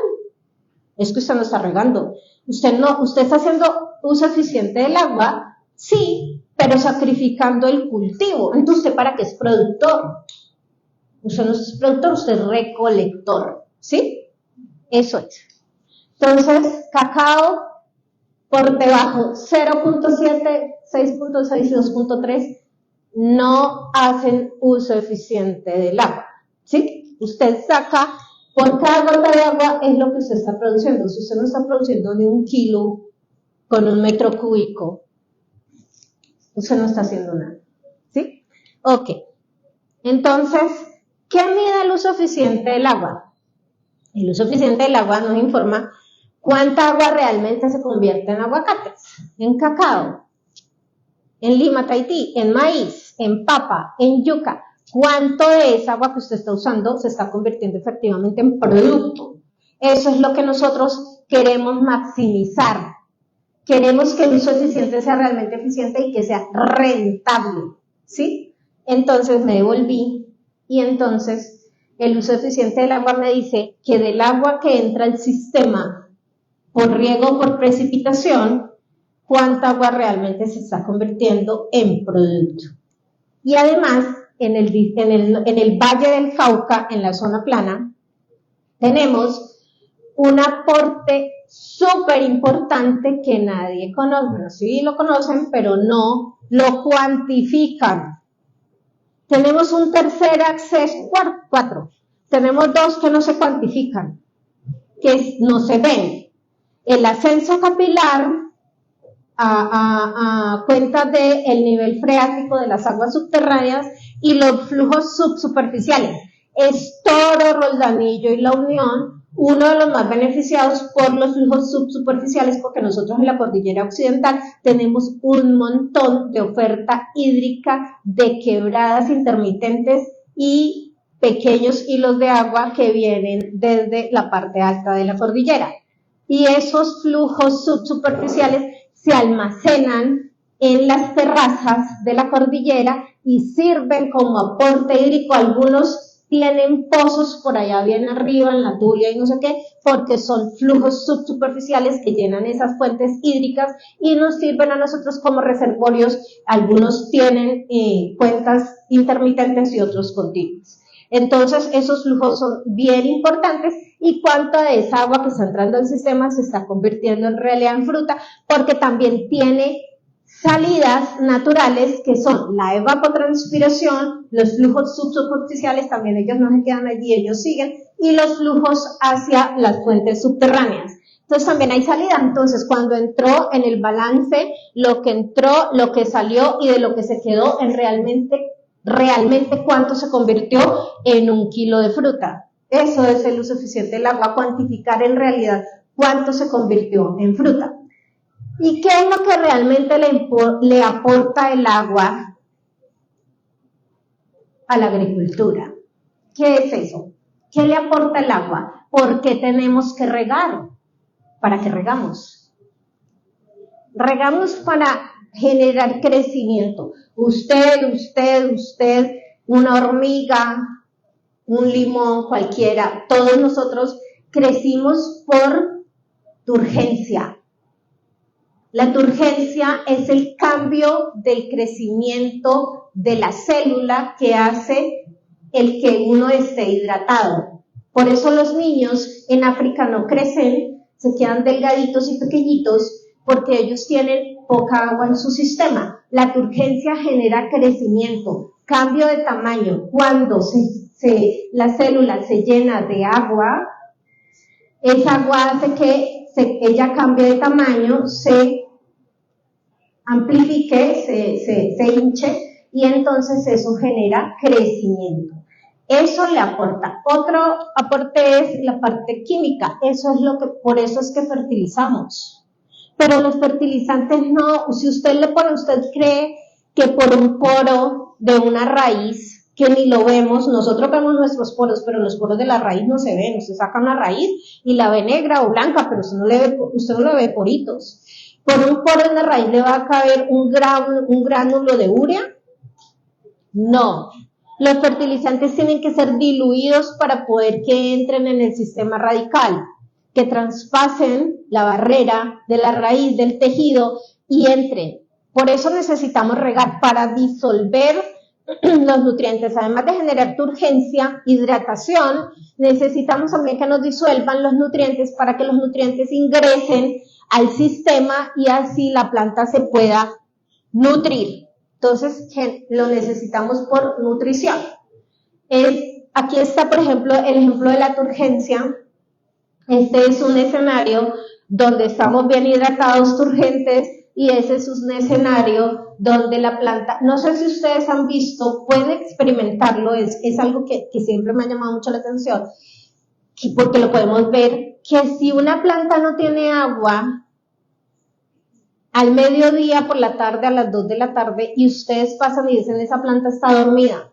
Es que usted no está regando. Usted está haciendo uso eficiente del agua, sí, pero sacrificando el cultivo. Entonces, ¿usted para qué es productor? Usted no es productor, usted es recolector, ¿sí? Eso es. Entonces, cacao por debajo, 0.7, 6.6 y 2.3 no hacen uso eficiente del agua, ¿sí? Usted saca, por cada gota de agua es lo que usted está produciendo. Si usted no está produciendo ni 1 kilo con 1 metro cúbico, usted no está haciendo nada, ¿sí? Ok. Entonces, ¿qué mide el uso eficiente del agua? El uso eficiente del agua nos informa cuánta agua realmente se convierte en aguacates, en cacao, en lima Tahití, en maíz, en papa, en yuca. ¿Cuánto de esa agua que usted está usando se está convirtiendo efectivamente en producto? Eso es lo que nosotros queremos maximizar. Queremos que el uso eficiente sea realmente eficiente y que sea rentable, ¿sí? Entonces me devolví y entonces el uso eficiente del agua me dice que del agua que entra al sistema por riego o por precipitación, cuánta agua realmente se está convirtiendo en producto. Y además, en el Valle del Cauca, en la zona plana, tenemos un aporte súper importante que nadie conoce. Bueno, sí lo conocen, pero no lo cuantifican. Tenemos un tercer acceso, 4. Tenemos 2 que no se cuantifican, que no se ven. El ascenso capilar a cuenta del nivel freático de las aguas subterráneas y los flujos subsuperficiales. Es Toro, Roldanillo y La Unión uno de los más beneficiados por los flujos subsuperficiales, porque nosotros en la cordillera occidental tenemos un montón de oferta hídrica de quebradas intermitentes y pequeños hilos de agua que vienen desde la parte alta de la cordillera. Y esos flujos subsuperficiales se almacenan en las terrazas de la cordillera y sirven como aporte hídrico. Algunos tienen pozos por allá bien arriba en la Turia y no sé qué, porque son flujos subsuperficiales que llenan esas fuentes hídricas y nos sirven a nosotros como reservorios. Algunos tienen cuentas intermitentes y otros continuos. Entonces, esos flujos son bien importantes y cuánta de esa agua que está entrando al sistema se está convirtiendo en realidad en fruta, porque también tiene salidas naturales que son la evapotranspiración, los flujos subsuperficiales, también ellos no se quedan allí, ellos siguen, y los flujos hacia las fuentes subterráneas. Entonces también hay salida. Entonces cuando entró en el balance, lo que entró, lo que salió y de lo que se quedó en realmente realmente cuánto se convirtió en 1 kilo de fruta. Eso es el uso eficiente del agua, cuantificar en realidad cuánto se convirtió en fruta. ¿Y qué es lo que realmente le aporta el agua a la agricultura? ¿Qué es eso? ¿Qué le aporta el agua? ¿Por qué tenemos que regar? ¿Para qué regamos? Regamos para generar crecimiento. Usted, una hormiga, un limón, cualquiera, todos nosotros crecimos por turgencia. La turgencia es el cambio del crecimiento de la célula que hace el que uno esté hidratado. Por eso los niños en África no crecen, se quedan delgaditos y pequeñitos, porque ellos tienen poca agua en su sistema. La turgencia genera crecimiento, cambio de tamaño. Cuando la célula se llena de agua, esa agua hace que ella cambie de tamaño, se amplifique, se hinche, y entonces eso genera crecimiento. Eso le aporta. Otro aporte es la parte química. Eso es por eso es que fertilizamos. Pero los fertilizantes no, si usted cree que por un poro de una raíz, que ni lo vemos, nosotros vemos nuestros poros, pero los poros de la raíz no se ven. Usted saca una raíz y la ve negra o blanca, pero usted no le ve poritos. Por un poro en la raíz le va a caber un gránulo de urea. No. Los fertilizantes tienen que ser diluidos para poder que entren en el sistema radical, que traspasen la barrera de la raíz del tejido y entren. Por eso necesitamos regar, para disolver los nutrientes. Además de generar turgencia, hidratación, necesitamos también que nos disuelvan los nutrientes para que los nutrientes ingresen al sistema y así la planta se pueda nutrir. Entonces, lo necesitamos por nutrición. Aquí está, por ejemplo, el ejemplo de la turgencia. Este es un escenario donde estamos bien hidratados, turgentes, y ese es un escenario donde la planta, no sé si ustedes han visto, pueden experimentarlo, es algo que siempre me ha llamado mucho la atención, porque lo podemos ver, que si una planta no tiene agua, al mediodía, por la tarde, a las 2 de la tarde, y ustedes pasan y dicen, esa planta está dormida,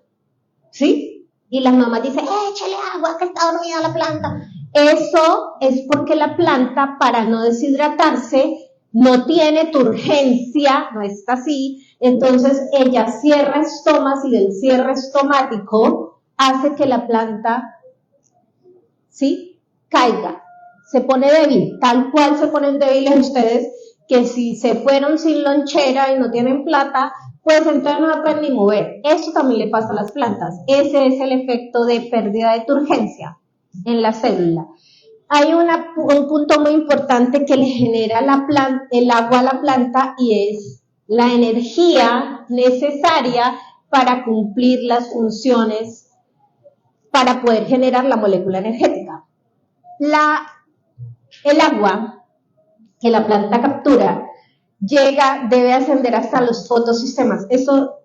¿sí? Y las mamás dicen, échale agua, que está dormida la planta. Eso es porque la planta, para no deshidratarse, no tiene turgencia, no está así, entonces ella cierra estomas y del cierre estomático hace que la planta, ¿sí?, caiga, se pone débil, tal cual se ponen débiles ustedes, que si se fueron sin lonchera y no tienen plata, pues entonces no se pueden ni mover. Eso también le pasa a las plantas. Ese es el efecto de pérdida de turgencia en la célula. Hay un punto muy importante que le genera el agua a la planta, y es la energía necesaria para cumplir las funciones, para poder generar la molécula energética. El agua que la planta captura debe ascender hasta los fotosistemas. Eso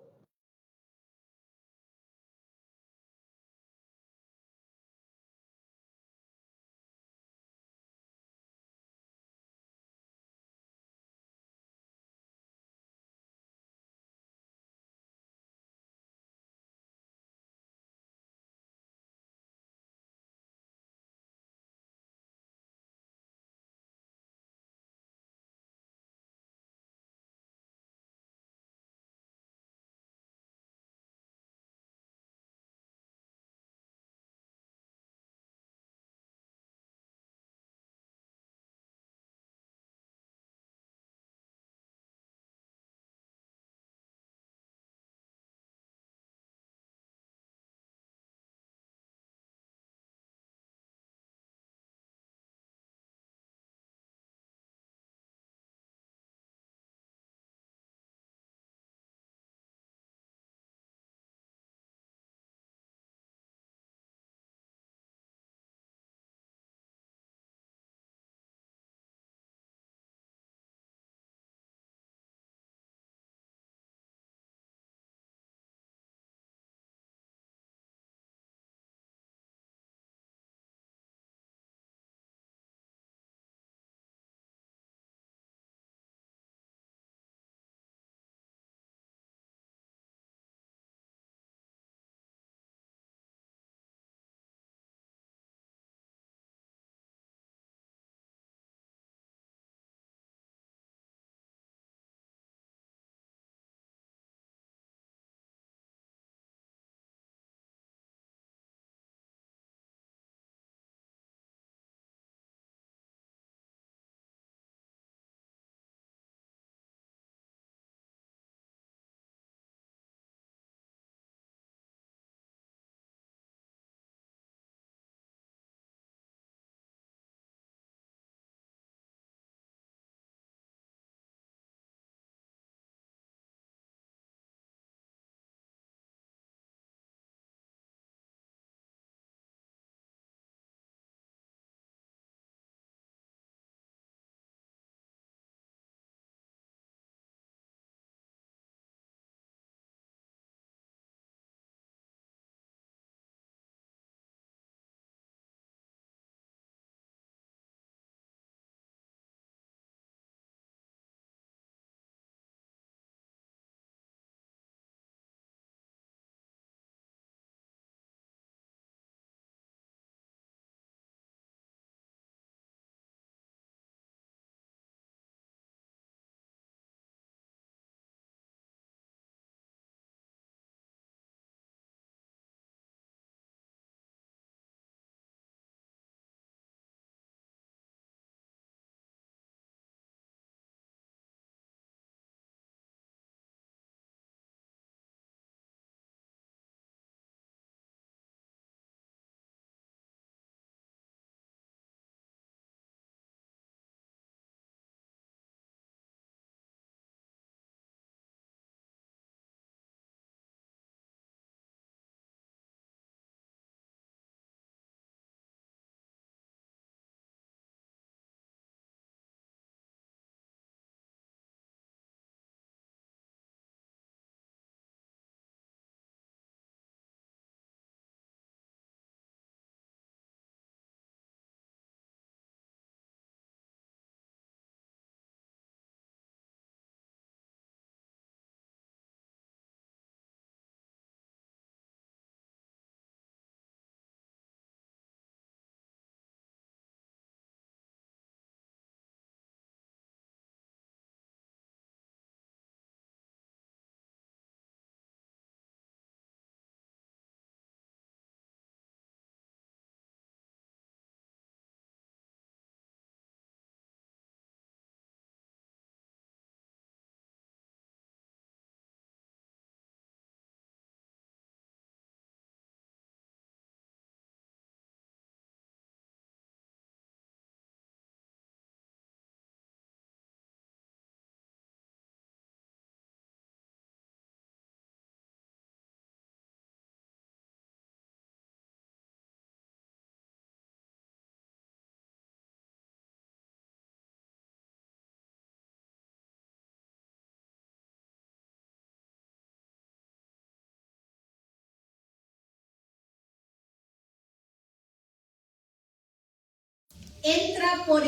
entra por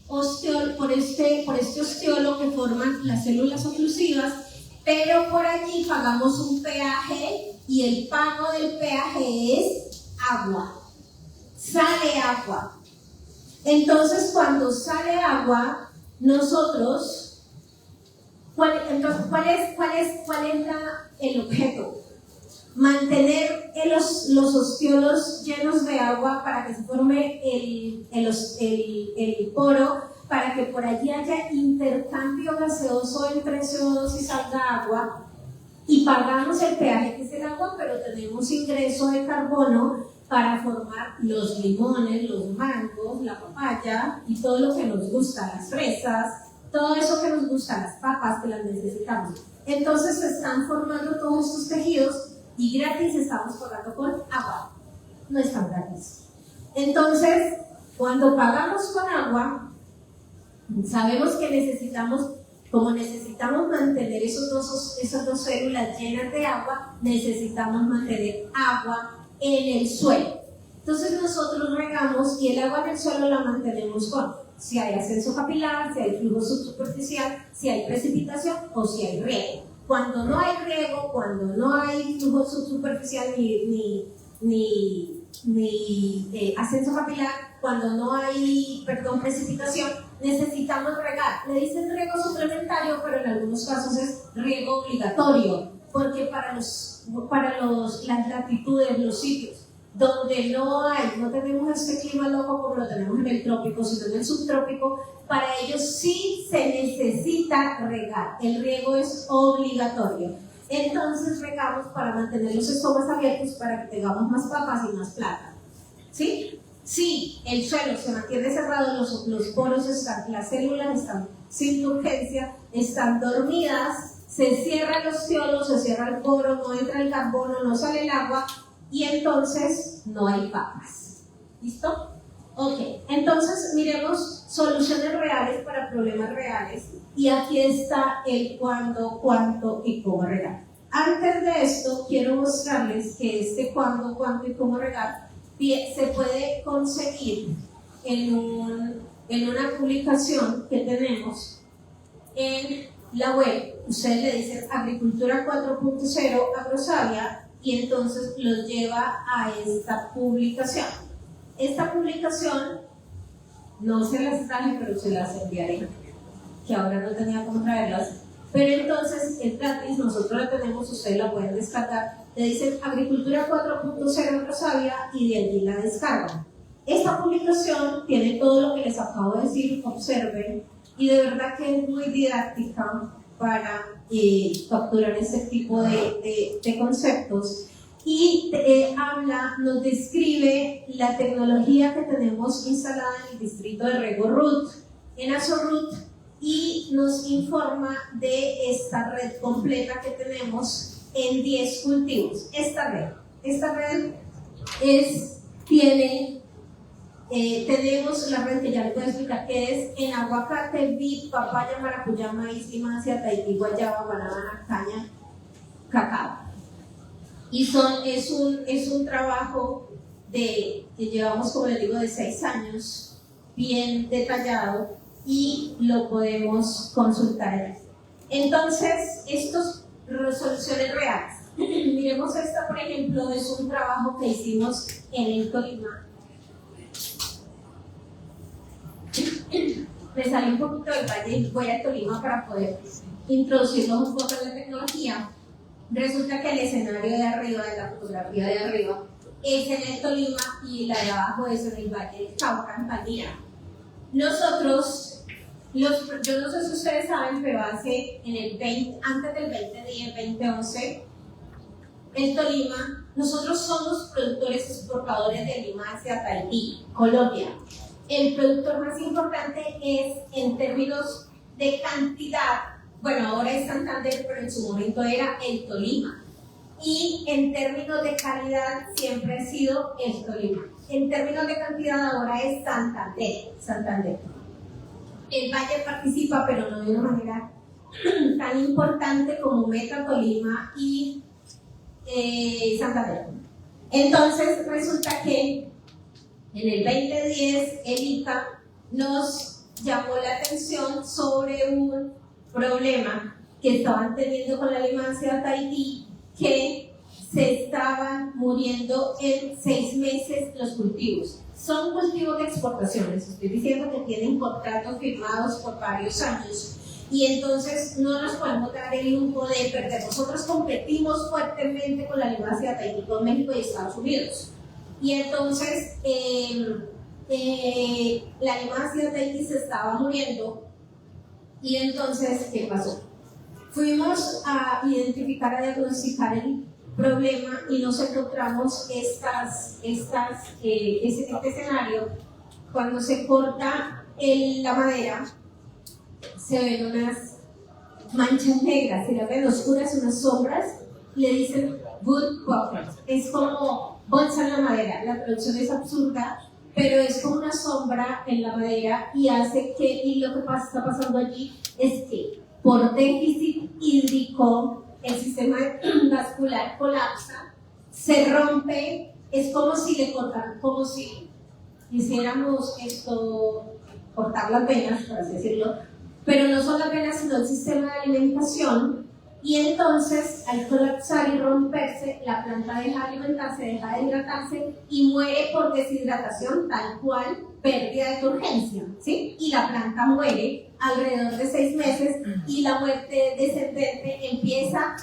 por este osteolo que forman las células oclusivas, pero por allí pagamos un peaje y el pago del peaje es agua. Sale agua. Entonces, cuando sale agua, nosotros, ¿cuál es el objeto? Mantener los osteolos llenos de agua para que se forme el poro, para que por allí haya intercambio gaseoso entre CO2 y salga agua, y pagamos el peaje que es el agua, pero tenemos ingreso de carbono para formar los limones, los mangos, la papaya y todo lo que nos gusta, las fresas, todo eso que nos gusta, las papas que las necesitamos. Entonces se están formando todos estos tejidos y gratis estamos pagando con agua, no es tan gratis. Entonces, cuando pagamos con agua, sabemos que necesitamos mantener esas dos células llenas de agua, necesitamos mantener agua en el suelo. Entonces nosotros regamos y el agua en el suelo la mantenemos con si hay ascenso capilar, si hay flujo subsuperficial, si hay precipitación o si hay riego. Cuando no hay riego, cuando no hay flujo subsuperficial ni ascenso capilar, cuando no hay, precipitación, necesitamos regar. Le dicen riego suplementario, pero en algunos casos es riego obligatorio, porque para las latitudes, los sitios donde no tenemos este clima loco como lo tenemos en el trópico, sino en el subtrópico, para ellos sí se necesita regar. El riego es obligatorio. Entonces regamos para mantener los estomas abiertos para que tengamos más papas y más plata. ¿Sí? Sí, el suelo se mantiene cerrado, los poros las células están sin turgencia, están dormidas, se cierran los osteolos, se cierra el poro, no entra el carbono, no sale el agua y entonces no hay papas. ¿Listo? Ok, entonces miremos soluciones reales para problemas reales y aquí está el cuándo, cuánto y cómo regar. Antes de esto quiero mostrarles que este cuándo, cuánto y cómo regar se puede conseguir en una publicación que tenemos en la web. Ustedes le dicen Agricultura 4.0 Agrosavia y entonces los lleva a esta publicación. Esta publicación no se las traje, pero se las enviaré, que ahora no tenía cómo traerlas, pero entonces es gratis, nosotros la tenemos, ustedes la pueden descargar. Le dicen Agricultura 4.0 Agrosavia y de allí la descargan. Esta publicación tiene todo lo que les acabo de decir, observen, y de verdad que es muy didáctica para capturar este tipo de conceptos. Y nos describe la tecnología que tenemos instalada en el distrito de Rego Rut, en Azorrut, y nos informa de esta red completa que tenemos en 10 cultivos. Esta red tenemos la red que ya les voy a explicar que es en aguacate, vid, papaya, maracuyá, maíz, limancia, tahití, guayaba, banana, caña, cacao. Y es un trabajo que llevamos, como les digo, de 6 años, bien detallado, y lo podemos consultar. Entonces, estas resoluciones reales. Miremos esta, por ejemplo, es un trabajo que hicimos en el Tolima. Me salí un poquito del valle y voy al Tolima para poder introducirnos un poco en la tecnología. Resulta que el escenario de arriba, de la fotografía de arriba, es en el Tolima y la de abajo es en el Valle del Cauca, en Palmira. Nosotros, yo no sé si ustedes saben, pero antes del 2010, 2011, el Tolima, nosotros somos productores exportadores de lima hacia Tahití, Colombia. El productor más importante es en términos de cantidad, bueno, ahora es Santander, pero en su momento era el Tolima. Y en términos de calidad siempre ha sido el Tolima. En términos de cantidad ahora es Santander. El Valle participa, pero no de una manera tan importante como Meta, Tolima y Santander. Entonces resulta que En el 2010, el ICA nos llamó la atención sobre un problema que estaban teniendo con la limacia Tahití, que se estaban muriendo en 6 meses los cultivos. Son cultivos de exportación, les estoy diciendo que tienen contratos firmados por varios años y entonces no nos podemos dar el lujo de perder. Nosotros competimos fuertemente con la limacia Tahití, con México y Estados Unidos. Y entonces la limacia Tahití se estaba muriendo y entonces, ¿qué pasó? Fuimos a identificar, a diagnosticar el problema y nos encontramos este escenario. Cuando se corta la madera, se ven unas manchas negras, se le ven oscuras, unas sombras, le dicen wood puffer. Es como bolsa en la madera. La traducción es absurda, pero es como una sombra en la madera y hace que, y lo que está pasando allí es que por déficit hídrico el sistema vascular colapsa, se rompe, es como si le cortaran, como si hiciéramos esto, cortar las venas, por así decirlo, pero no son las venas sino el sistema de alimentación, y entonces al colapsar y romperse la planta deja de alimentarse, deja de hidratarse y muere por deshidratación, tal cual, pérdida de turgencia, ¿sí? Y la planta muere alrededor de 6 meses y la muerte descendente empieza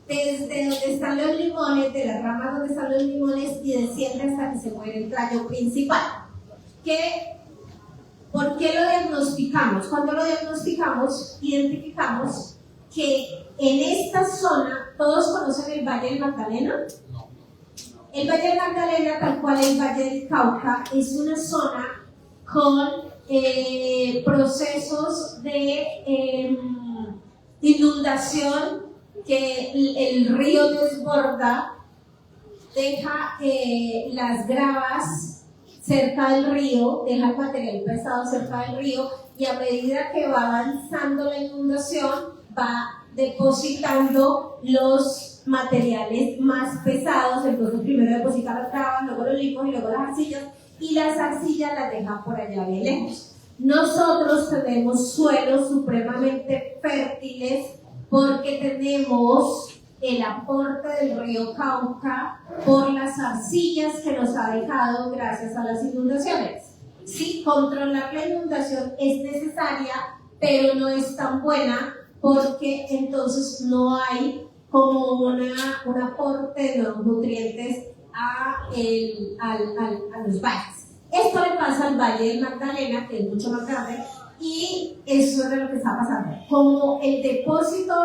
desde donde están los limones, de las ramas donde están los limones y desciende hasta que se muere el tallo principal. ¿Por qué lo diagnosticamos? Cuando lo diagnosticamos, identificamos que en esta zona, ¿todos conocen el Valle del Magdalena? El Valle del Magdalena, tal cual el Valle del Cauca, es una zona con procesos de inundación, que el río desborda, deja las gravas cerca del río, deja el material pesado cerca del río, y a medida que va avanzando la inundación, va depositando los materiales más pesados. Entonces primero deposita las gravas, luego los limos y luego las arcillas, y las arcillas las deja por allá bien lejos. Nosotros tenemos suelos supremamente fértiles porque tenemos el aporte del río Cauca por las arcillas que nos ha dejado gracias a las inundaciones. Sí, controlar la inundación es necesaria, pero no es tan buena porque entonces no hay como un aporte de los nutrientes a los valles. Esto le pasa al Valle del Magdalena, que es mucho más grande, y eso es de lo que está pasando. Como el depósito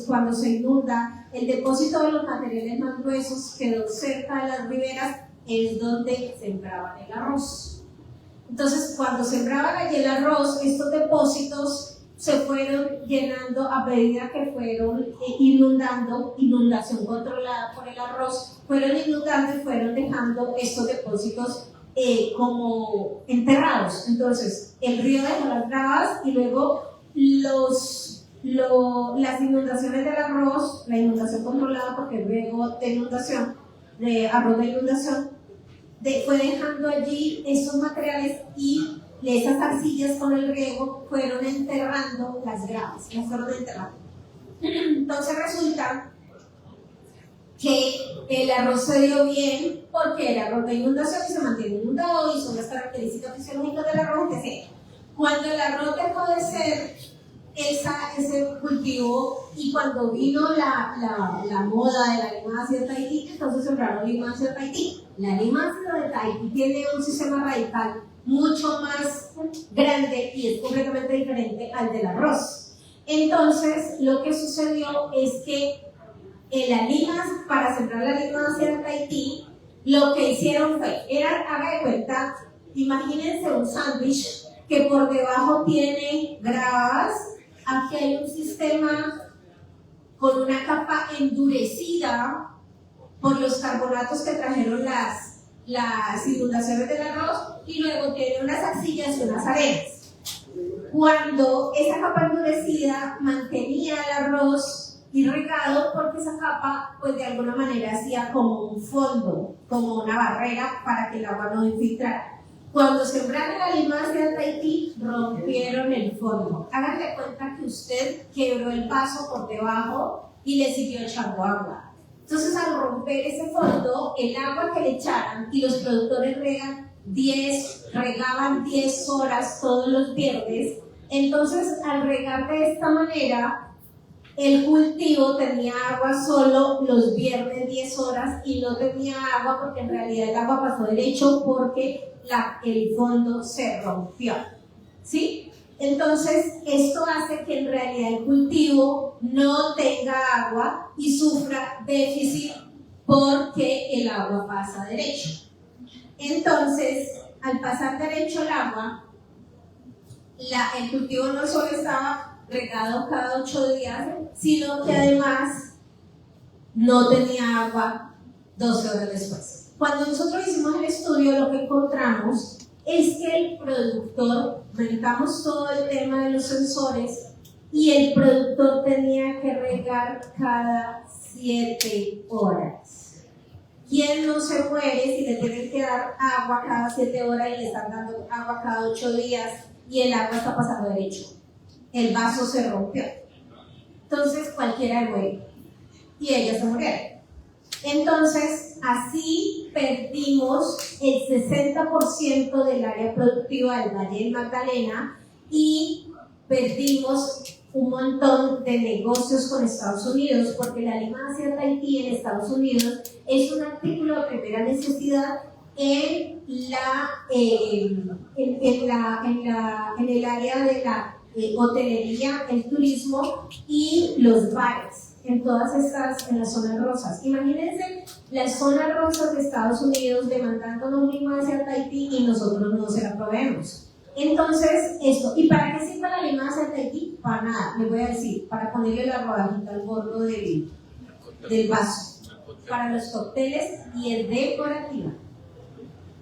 cuando se inunda, el depósito de los materiales más gruesos quedó cerca de las riberas, es donde sembraban el arroz. Entonces, cuando sembraban allí el arroz, estos depósitos se fueron llenando a medida que fueron inundando, inundación controlada por el arroz, fueron inundando y fueron dejando estos depósitos como enterrados. Entonces, el río dejó las gravas y luego las inundaciones del arroz, la inundación controlada porque el riego de inundación, de arroz de inundación, fue dejando allí esos materiales y esas arcillas con el riego fueron enterrando las gravas, las fueron enterrando. Entonces resulta que el arroz se dio bien porque el arroz de inundación se mantiene inundado y son las características fisiológicas del arroz que sea. Cuando el arroz dejó de ser ese cultivo y cuando vino la moda de la limacia de Tahití, entonces sembraron limacia de Tahití. La limacia de Tahití tiene un sistema radical mucho más grande y es completamente diferente al del arroz. Entonces, lo que sucedió es que para sembrar la limacia de Tahití, lo que hicieron fue, haga de cuenta, imagínense un sándwich que por debajo tiene gravas, aquí hay un sistema con una capa endurecida por los carbonatos que trajeron las inundaciones del arroz, y luego tiene unas arcillas y unas arenas. Cuando esa capa endurecida mantenía el arroz y regado, porque esa capa pues de alguna manera hacía como un fondo, como una barrera para que el agua no infiltrara. Cuando sembraron la limacia de Tahití, rompieron el fondo. Háganle cuenta que usted quebró el vaso por debajo y le siguió echando agua. Entonces, al romper ese fondo, el agua que le echaran, y los productores regaban 10 horas todos los viernes, entonces al regar de esta manera, el cultivo tenía agua solo los viernes 10 horas y no tenía agua porque en realidad el agua pasó derecho porque el fondo se rompió, ¿sí? Entonces esto hace que en realidad el cultivo no tenga agua y sufra déficit porque el agua pasa derecho. Entonces, al pasar derecho el agua, el cultivo no solo estaba regado cada 8 días, sino que además no tenía agua 12 horas después. Cuando nosotros hicimos el estudio, lo que encontramos es que el productor, inventamos todo el tema de los sensores, y el productor tenía que regar cada 7 horas. ¿Quién no se muere si le tienen que dar agua cada 7 horas y le están dando agua cada 8 días y el agua está pasando derecho? El vaso se rompió. Entonces cualquiera muere y ella se murió. Entonces así perdimos el 60% del área productiva del Valle del Magdalena y perdimos un montón de negocios con Estados Unidos, porque la limacia de Tahití en Estados Unidos es un artículo de primera necesidad en el área de la hotelería, el turismo y los bares, en las zonas rosas. Imagínense las zonas rosas de Estados Unidos demandándonos limacia de Tahití y nosotros no se la proveemos. Entonces, esto, ¿y para qué sirve la limacia de Tahití? Para nada, les voy a decir, para ponerle la rodajita al bordo del vaso, para los cócteles y el decorativo.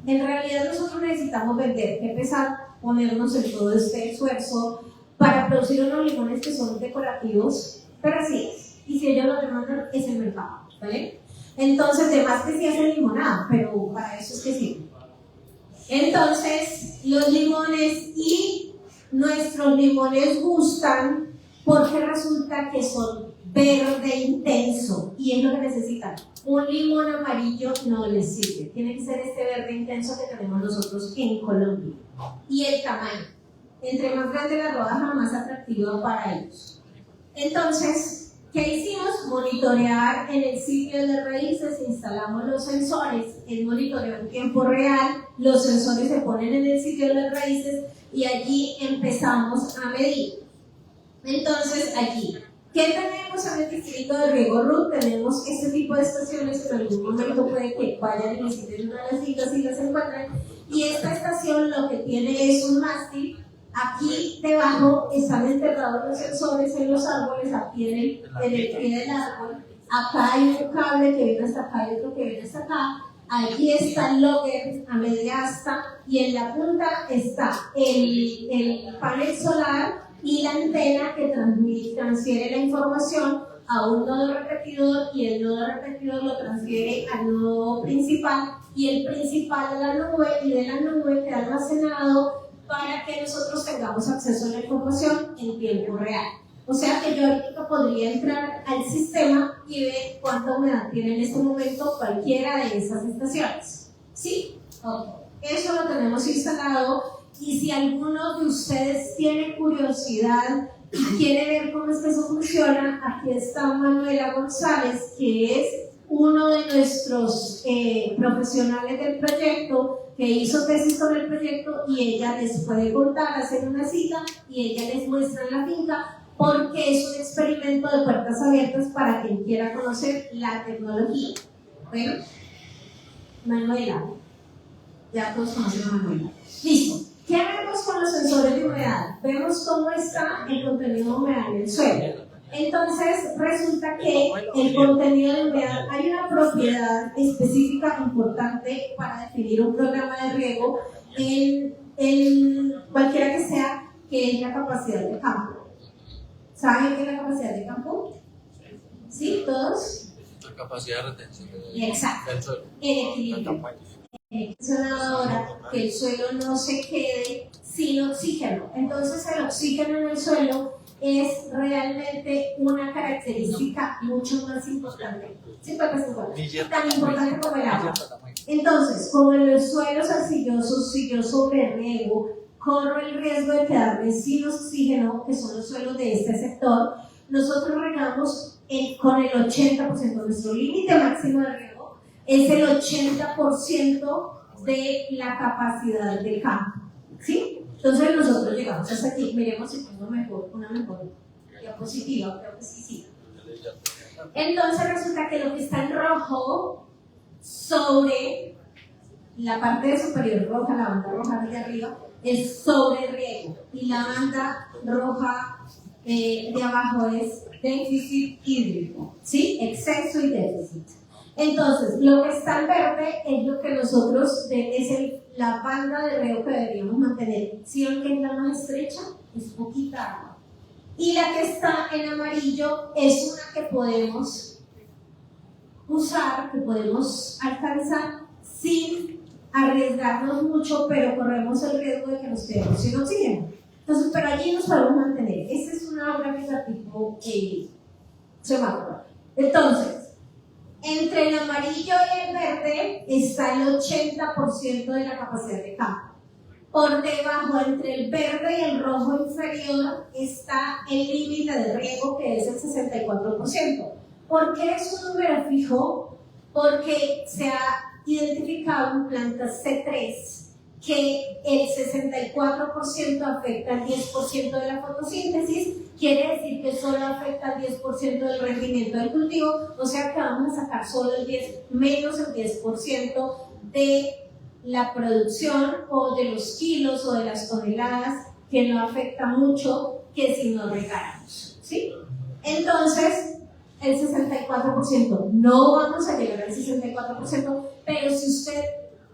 En realidad nosotros necesitamos vender, empezar, ponernos en todo este esfuerzo para producir unos limones que son decorativos, pero así es, y si ellos lo demandan es el mercado, ¿vale? Entonces, además que sí hacen limonada, pero para eso es que sí. Entonces, los limones y nuestros limones gustan porque resulta que son verde intenso y es lo que necesitan. Un limón amarillo no les sirve, tiene que ser este verde intenso que tenemos nosotros en Colombia. Y el tamaño, entre más grande la rodaja, más atractiva para ellos. Entonces, ¿qué hicimos? Monitorear en el sitio de raíces, instalamos los sensores, el monitoreo en tiempo real, los sensores se ponen en el sitio de las raíces y allí empezamos a medir. Entonces, allí, ¿qué tenemos en el distrito de riego RUT? Tenemos este tipo de estaciones que en algún momento puede que vayan y visiten una de las citas y las encuentren. Y esta estación lo que tiene es un mástil. Aquí debajo están enterrados los sensores en los árboles, aquí en el pie del árbol. Acá hay un cable que viene hasta acá y otro que viene hasta acá. Allí está el logger a media asta y en la punta está el panel solar y la antena que transfiere la información a un nodo repetidor y el nodo repetidor lo transfiere al nodo principal y el principal a la nube y de la nube queda almacenado para que nosotros tengamos acceso a la información en tiempo real. O sea que yo ahorita podría entrar al sistema y ver cuánta humedad tiene en este momento cualquiera de esas estaciones. ¿Sí? Okay. Eso lo tenemos instalado y si alguno de ustedes tiene curiosidad y quiere ver cómo es que eso funciona, aquí está Manuela González, que es uno de nuestros profesionales del proyecto, que hizo tesis con el proyecto y ella les puede contar, hacer una cita y ella les muestra en la finca porque es un experimento de puertas abiertas para quien quiera conocer la tecnología. Bueno, Manuela, ya todos conocen a Manuela. Listo. ¿Qué vemos con los sensores de humedad? Vemos cómo está el contenido de humedad en el suelo. Entonces, resulta que el contenido de humedad, hay una propiedad específica importante para definir un programa de riego en cualquiera que sea, que es la capacidad de campo. ¿Saben qué es la capacidad de campo? ¿Sí? ¿Todos? La capacidad de retención Exacto. del suelo. En equilibrio. Mencionaba ahora que el suelo no se quede sin oxígeno. Entonces el oxígeno en el suelo es realmente una característica mucho más importante. Sí, tan importante como el agua. Entonces, como en los suelos arcillosos, si yo sobre riego, corro el riesgo de quedarme sin oxígeno, que son los suelos de este sector, nosotros regamos con el 80%. Nuestro límite máximo de riego es el 80% de la capacidad del campo. ¿Sí? Entonces nosotros llegamos hasta aquí. Miremos si tengo una mejor diapositiva. Creo que sí. Entonces resulta que lo que está en rojo sobre la parte superior roja, la banda roja de arriba, es sobre riego. Y la banda roja de abajo es déficit hídrico. ¿Sí? Exceso y déficit. Entonces, lo que está en verde es lo que nosotros, la banda de riego que deberíamos mantener. Si ven que es la más estrecha, es poquita agua. Y la que está en amarillo es una que podemos usar, que podemos alcanzar sin arriesgarnos mucho, pero corremos el riesgo de que nos quedemos sin oxígeno. Entonces, pero allí nos podemos mantener. Esta es una gráfica tipo semáforo. Entonces, entre el amarillo y el verde está el 80% de la capacidad de campo. Por debajo, entre el verde y el rojo inferior, está el límite de riego, que es el 64%. ¿Por qué es un número fijo? Porque se ha identificado en plantas C3 que el 64% afecta al 10% de la fotosíntesis, quiere decir que solo afecta al 10% del rendimiento del cultivo, o sea que vamos a sacar solo menos el 10% de la producción o de los kilos o de las toneladas, que no afecta mucho que si no regáramos, ¿sí? Entonces, el 64%, no vamos a llegar al 64%, pero si usted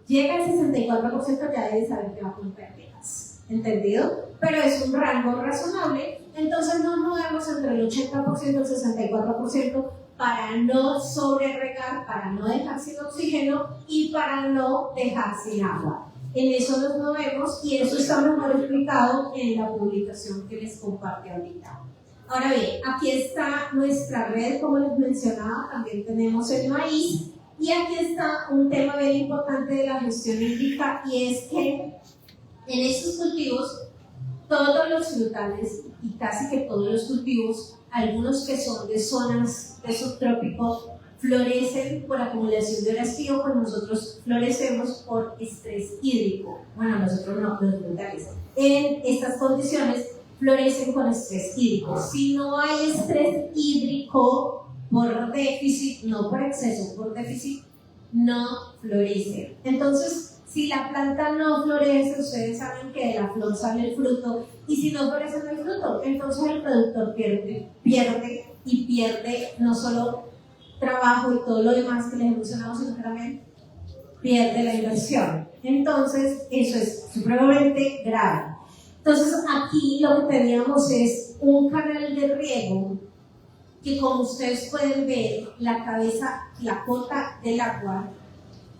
llega al 64% ya debe saber que va con pérdidas, ¿entendido? Pero es un rango razonable, entonces nos movemos entre el 80% y el 64% para no sobreregar, para no dejar sin oxígeno y para no dejar sin agua. En eso nos movemos y eso está mejor explicado en la publicación que les compartí ahorita. Ahora bien, aquí está nuestra red, como les mencionaba, también tenemos el maíz. Y aquí está un tema bien importante de la gestión hídrica, y es que en estos cultivos, todos los frutales y casi que todos los cultivos, algunos que son de zonas de subtrópico, florecen por acumulación de horas frío, pues nosotros florecemos por estrés hídrico. Bueno, nosotros no, los frutales. En estas condiciones florecen con estrés hídrico. Si no hay estrés hídrico, por déficit, no por exceso, por déficit, no florece. Entonces, si la planta no florece, ustedes saben que de la flor sale el fruto, y si no florece no hay fruto, entonces el productor pierde no solo trabajo y todo lo demás que les he mencionado, sino que también pierde la inversión. Entonces, eso es supremamente grave. Entonces, aquí lo que teníamos es un canal de riego que, como ustedes pueden ver, la cota del agua,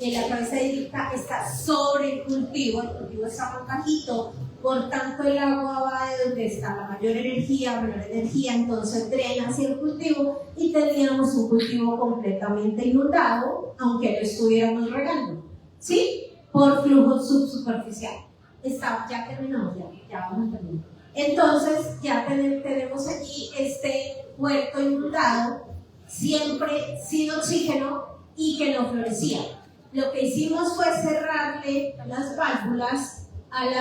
la cabeza hídrica está sobre el cultivo está más bajito, por tanto el agua va de donde está la menor energía, entonces drena hacia el cultivo y tendríamos un cultivo completamente inundado, aunque lo estuviéramos regando, ¿sí? Por flujo subsuperficial. Ya terminamos, ya vamos a terminar. Entonces ya tenemos allí este huerto inundado, siempre sin oxígeno y que no florecía. Lo que hicimos fue cerrarle las válvulas al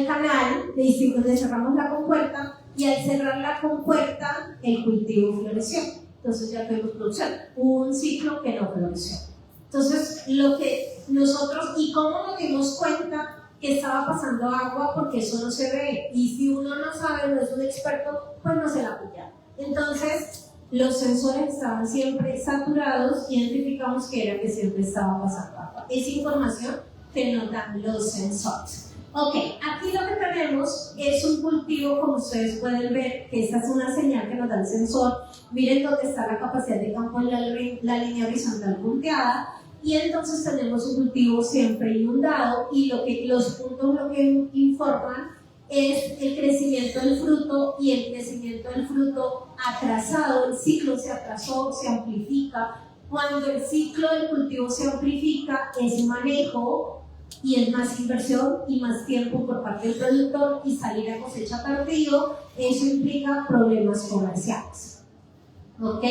canal, le cerramos la compuerta, y al cerrar la compuerta el cultivo floreció. Entonces ya tuvimos producción, un ciclo que no floreció. Entonces, lo que nosotros, ¿y cómo nos dimos cuenta que estaba pasando agua? Porque eso no se ve, y si uno no sabe, no es un experto, pues no se la apoya. Entonces, los sensores estaban siempre saturados, y identificamos que era que siempre estaba pasando agua. Esa información que nos dan los sensores. Ok, aquí lo que tenemos es un cultivo, como ustedes pueden ver, que esta es una señal que nos da el sensor. Miren dónde está la capacidad de campo en la línea horizontal punteada, y entonces tenemos un cultivo siempre inundado, y los puntos lo que informan es el crecimiento del fruto, y el crecimiento del fruto atrasado, el ciclo se atrasó, se amplifica. Cuando el ciclo del cultivo se amplifica, es manejo y es más inversión y más tiempo por parte del productor, y salir a cosecha tardío, eso implica problemas comerciales. ¿Ok?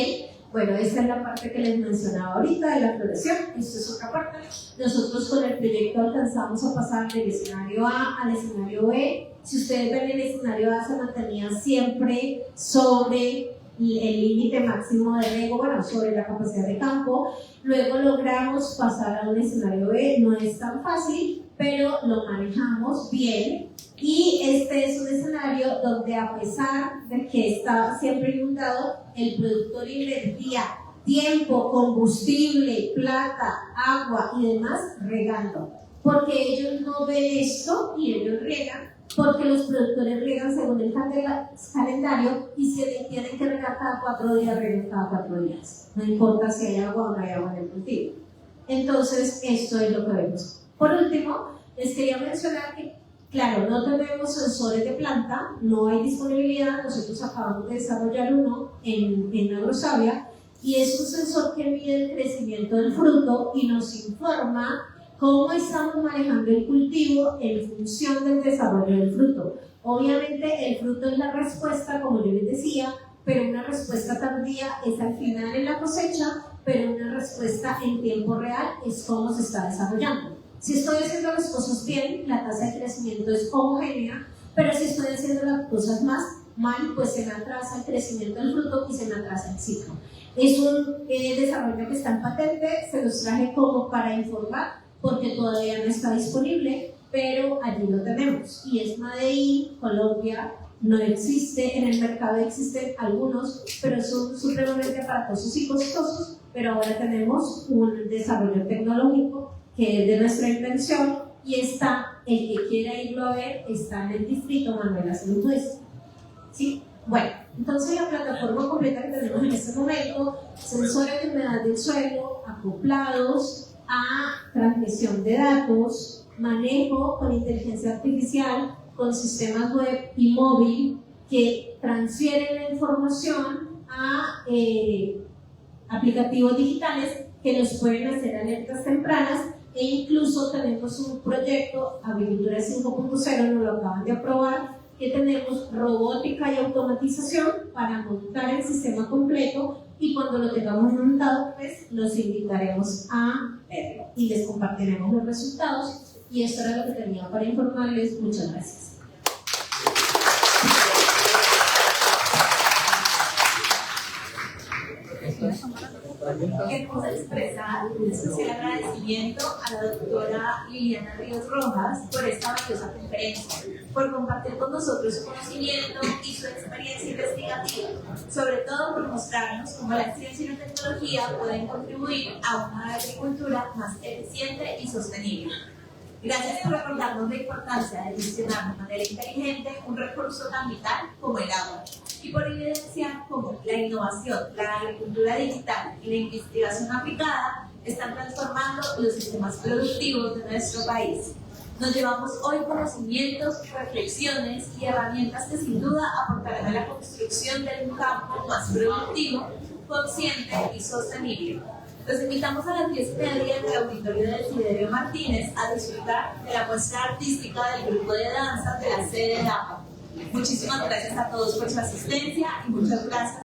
Bueno, esta es la parte que les mencionaba ahorita de la floración. Esto es otra parte. Nosotros con el proyecto alcanzamos a pasar del escenario A al escenario B. Si ustedes ven, el escenario A se mantenía siempre sobre el límite máximo de riego, bueno, sobre la capacidad de campo. Luego logramos pasar a un escenario B. No es tan fácil, pero lo manejamos bien. Y este es un escenario donde, a pesar de que estaba siempre inundado, el productor invertía tiempo, combustible, plata, agua y demás regando, porque ellos no ven esto y ellos riegan, porque los productores riegan según el calendario, y si tienen que regar cada 4 días, riegan cada 4 días, no importa si hay agua o no hay agua en el cultivo. Entonces, esto es lo que vemos. Por último, les quería mencionar que, claro, no tenemos sensores de planta, no hay disponibilidad. Nosotros acabamos de desarrollar uno en Agrosavia, y es un sensor que mide el crecimiento del fruto y nos informa cómo estamos manejando el cultivo en función del desarrollo del fruto. Obviamente el fruto es la respuesta, como yo les decía, pero una respuesta tardía es al final en la cosecha, pero una respuesta en tiempo real es cómo se está desarrollando. Si estoy haciendo las cosas bien, la tasa de crecimiento es homogénea, pero si estoy haciendo las cosas más mal, pues se me atrasa el crecimiento del fruto y se me atrasa el ciclo. Es un desarrollo que está en patente, se los traje como para informar, porque todavía no está disponible, pero allí lo tenemos. Y es Made in Colombia, no existe, en el mercado existen algunos, pero son supremamente aparatosos y costosos, pero ahora tenemos un desarrollo tecnológico que es de nuestra invención, y está, el que quiera irlo a ver, está en el distrito Manuel Acevedo. ¿Sí? Bueno, entonces la plataforma completa que tenemos en este momento, sensores de humedad del suelo acoplados a transmisión de datos, manejo con inteligencia artificial, con sistemas web y móvil que transfieren la información a aplicativos digitales que nos pueden hacer alertas tempranas. E incluso tenemos un proyecto, Agricultura 5.0, nos lo acaban de aprobar, que tenemos robótica y automatización para montar el sistema completo, y cuando lo tengamos montado, pues los invitaremos a verlo y les compartiremos los resultados. Y esto era lo que tenía para informarles. Muchas gracias. Queremos expresar un especial agradecimiento a la doctora Liliana Ríos Rojas por esta valiosa conferencia, por compartir con nosotros su conocimiento y su experiencia investigativa, sobre todo por mostrarnos cómo la ciencia y la tecnología pueden contribuir a una agricultura más eficiente y sostenible. Gracias por recordarnos la importancia de gestionar de manera inteligente un recurso tan vital como el agua, y por evidenciar cómo la innovación, la agricultura digital y la investigación aplicada están transformando los sistemas productivos de nuestro país. Nos llevamos hoy conocimientos, reflexiones y herramientas que sin duda aportarán a la construcción de un campo más productivo, consciente y sostenible. Los invitamos a las 10:30 en el auditorio de Desiderio Martínez a disfrutar de la muestra artística del grupo de danza de la sede de APA. Muchísimas gracias a todos por su asistencia y muchas gracias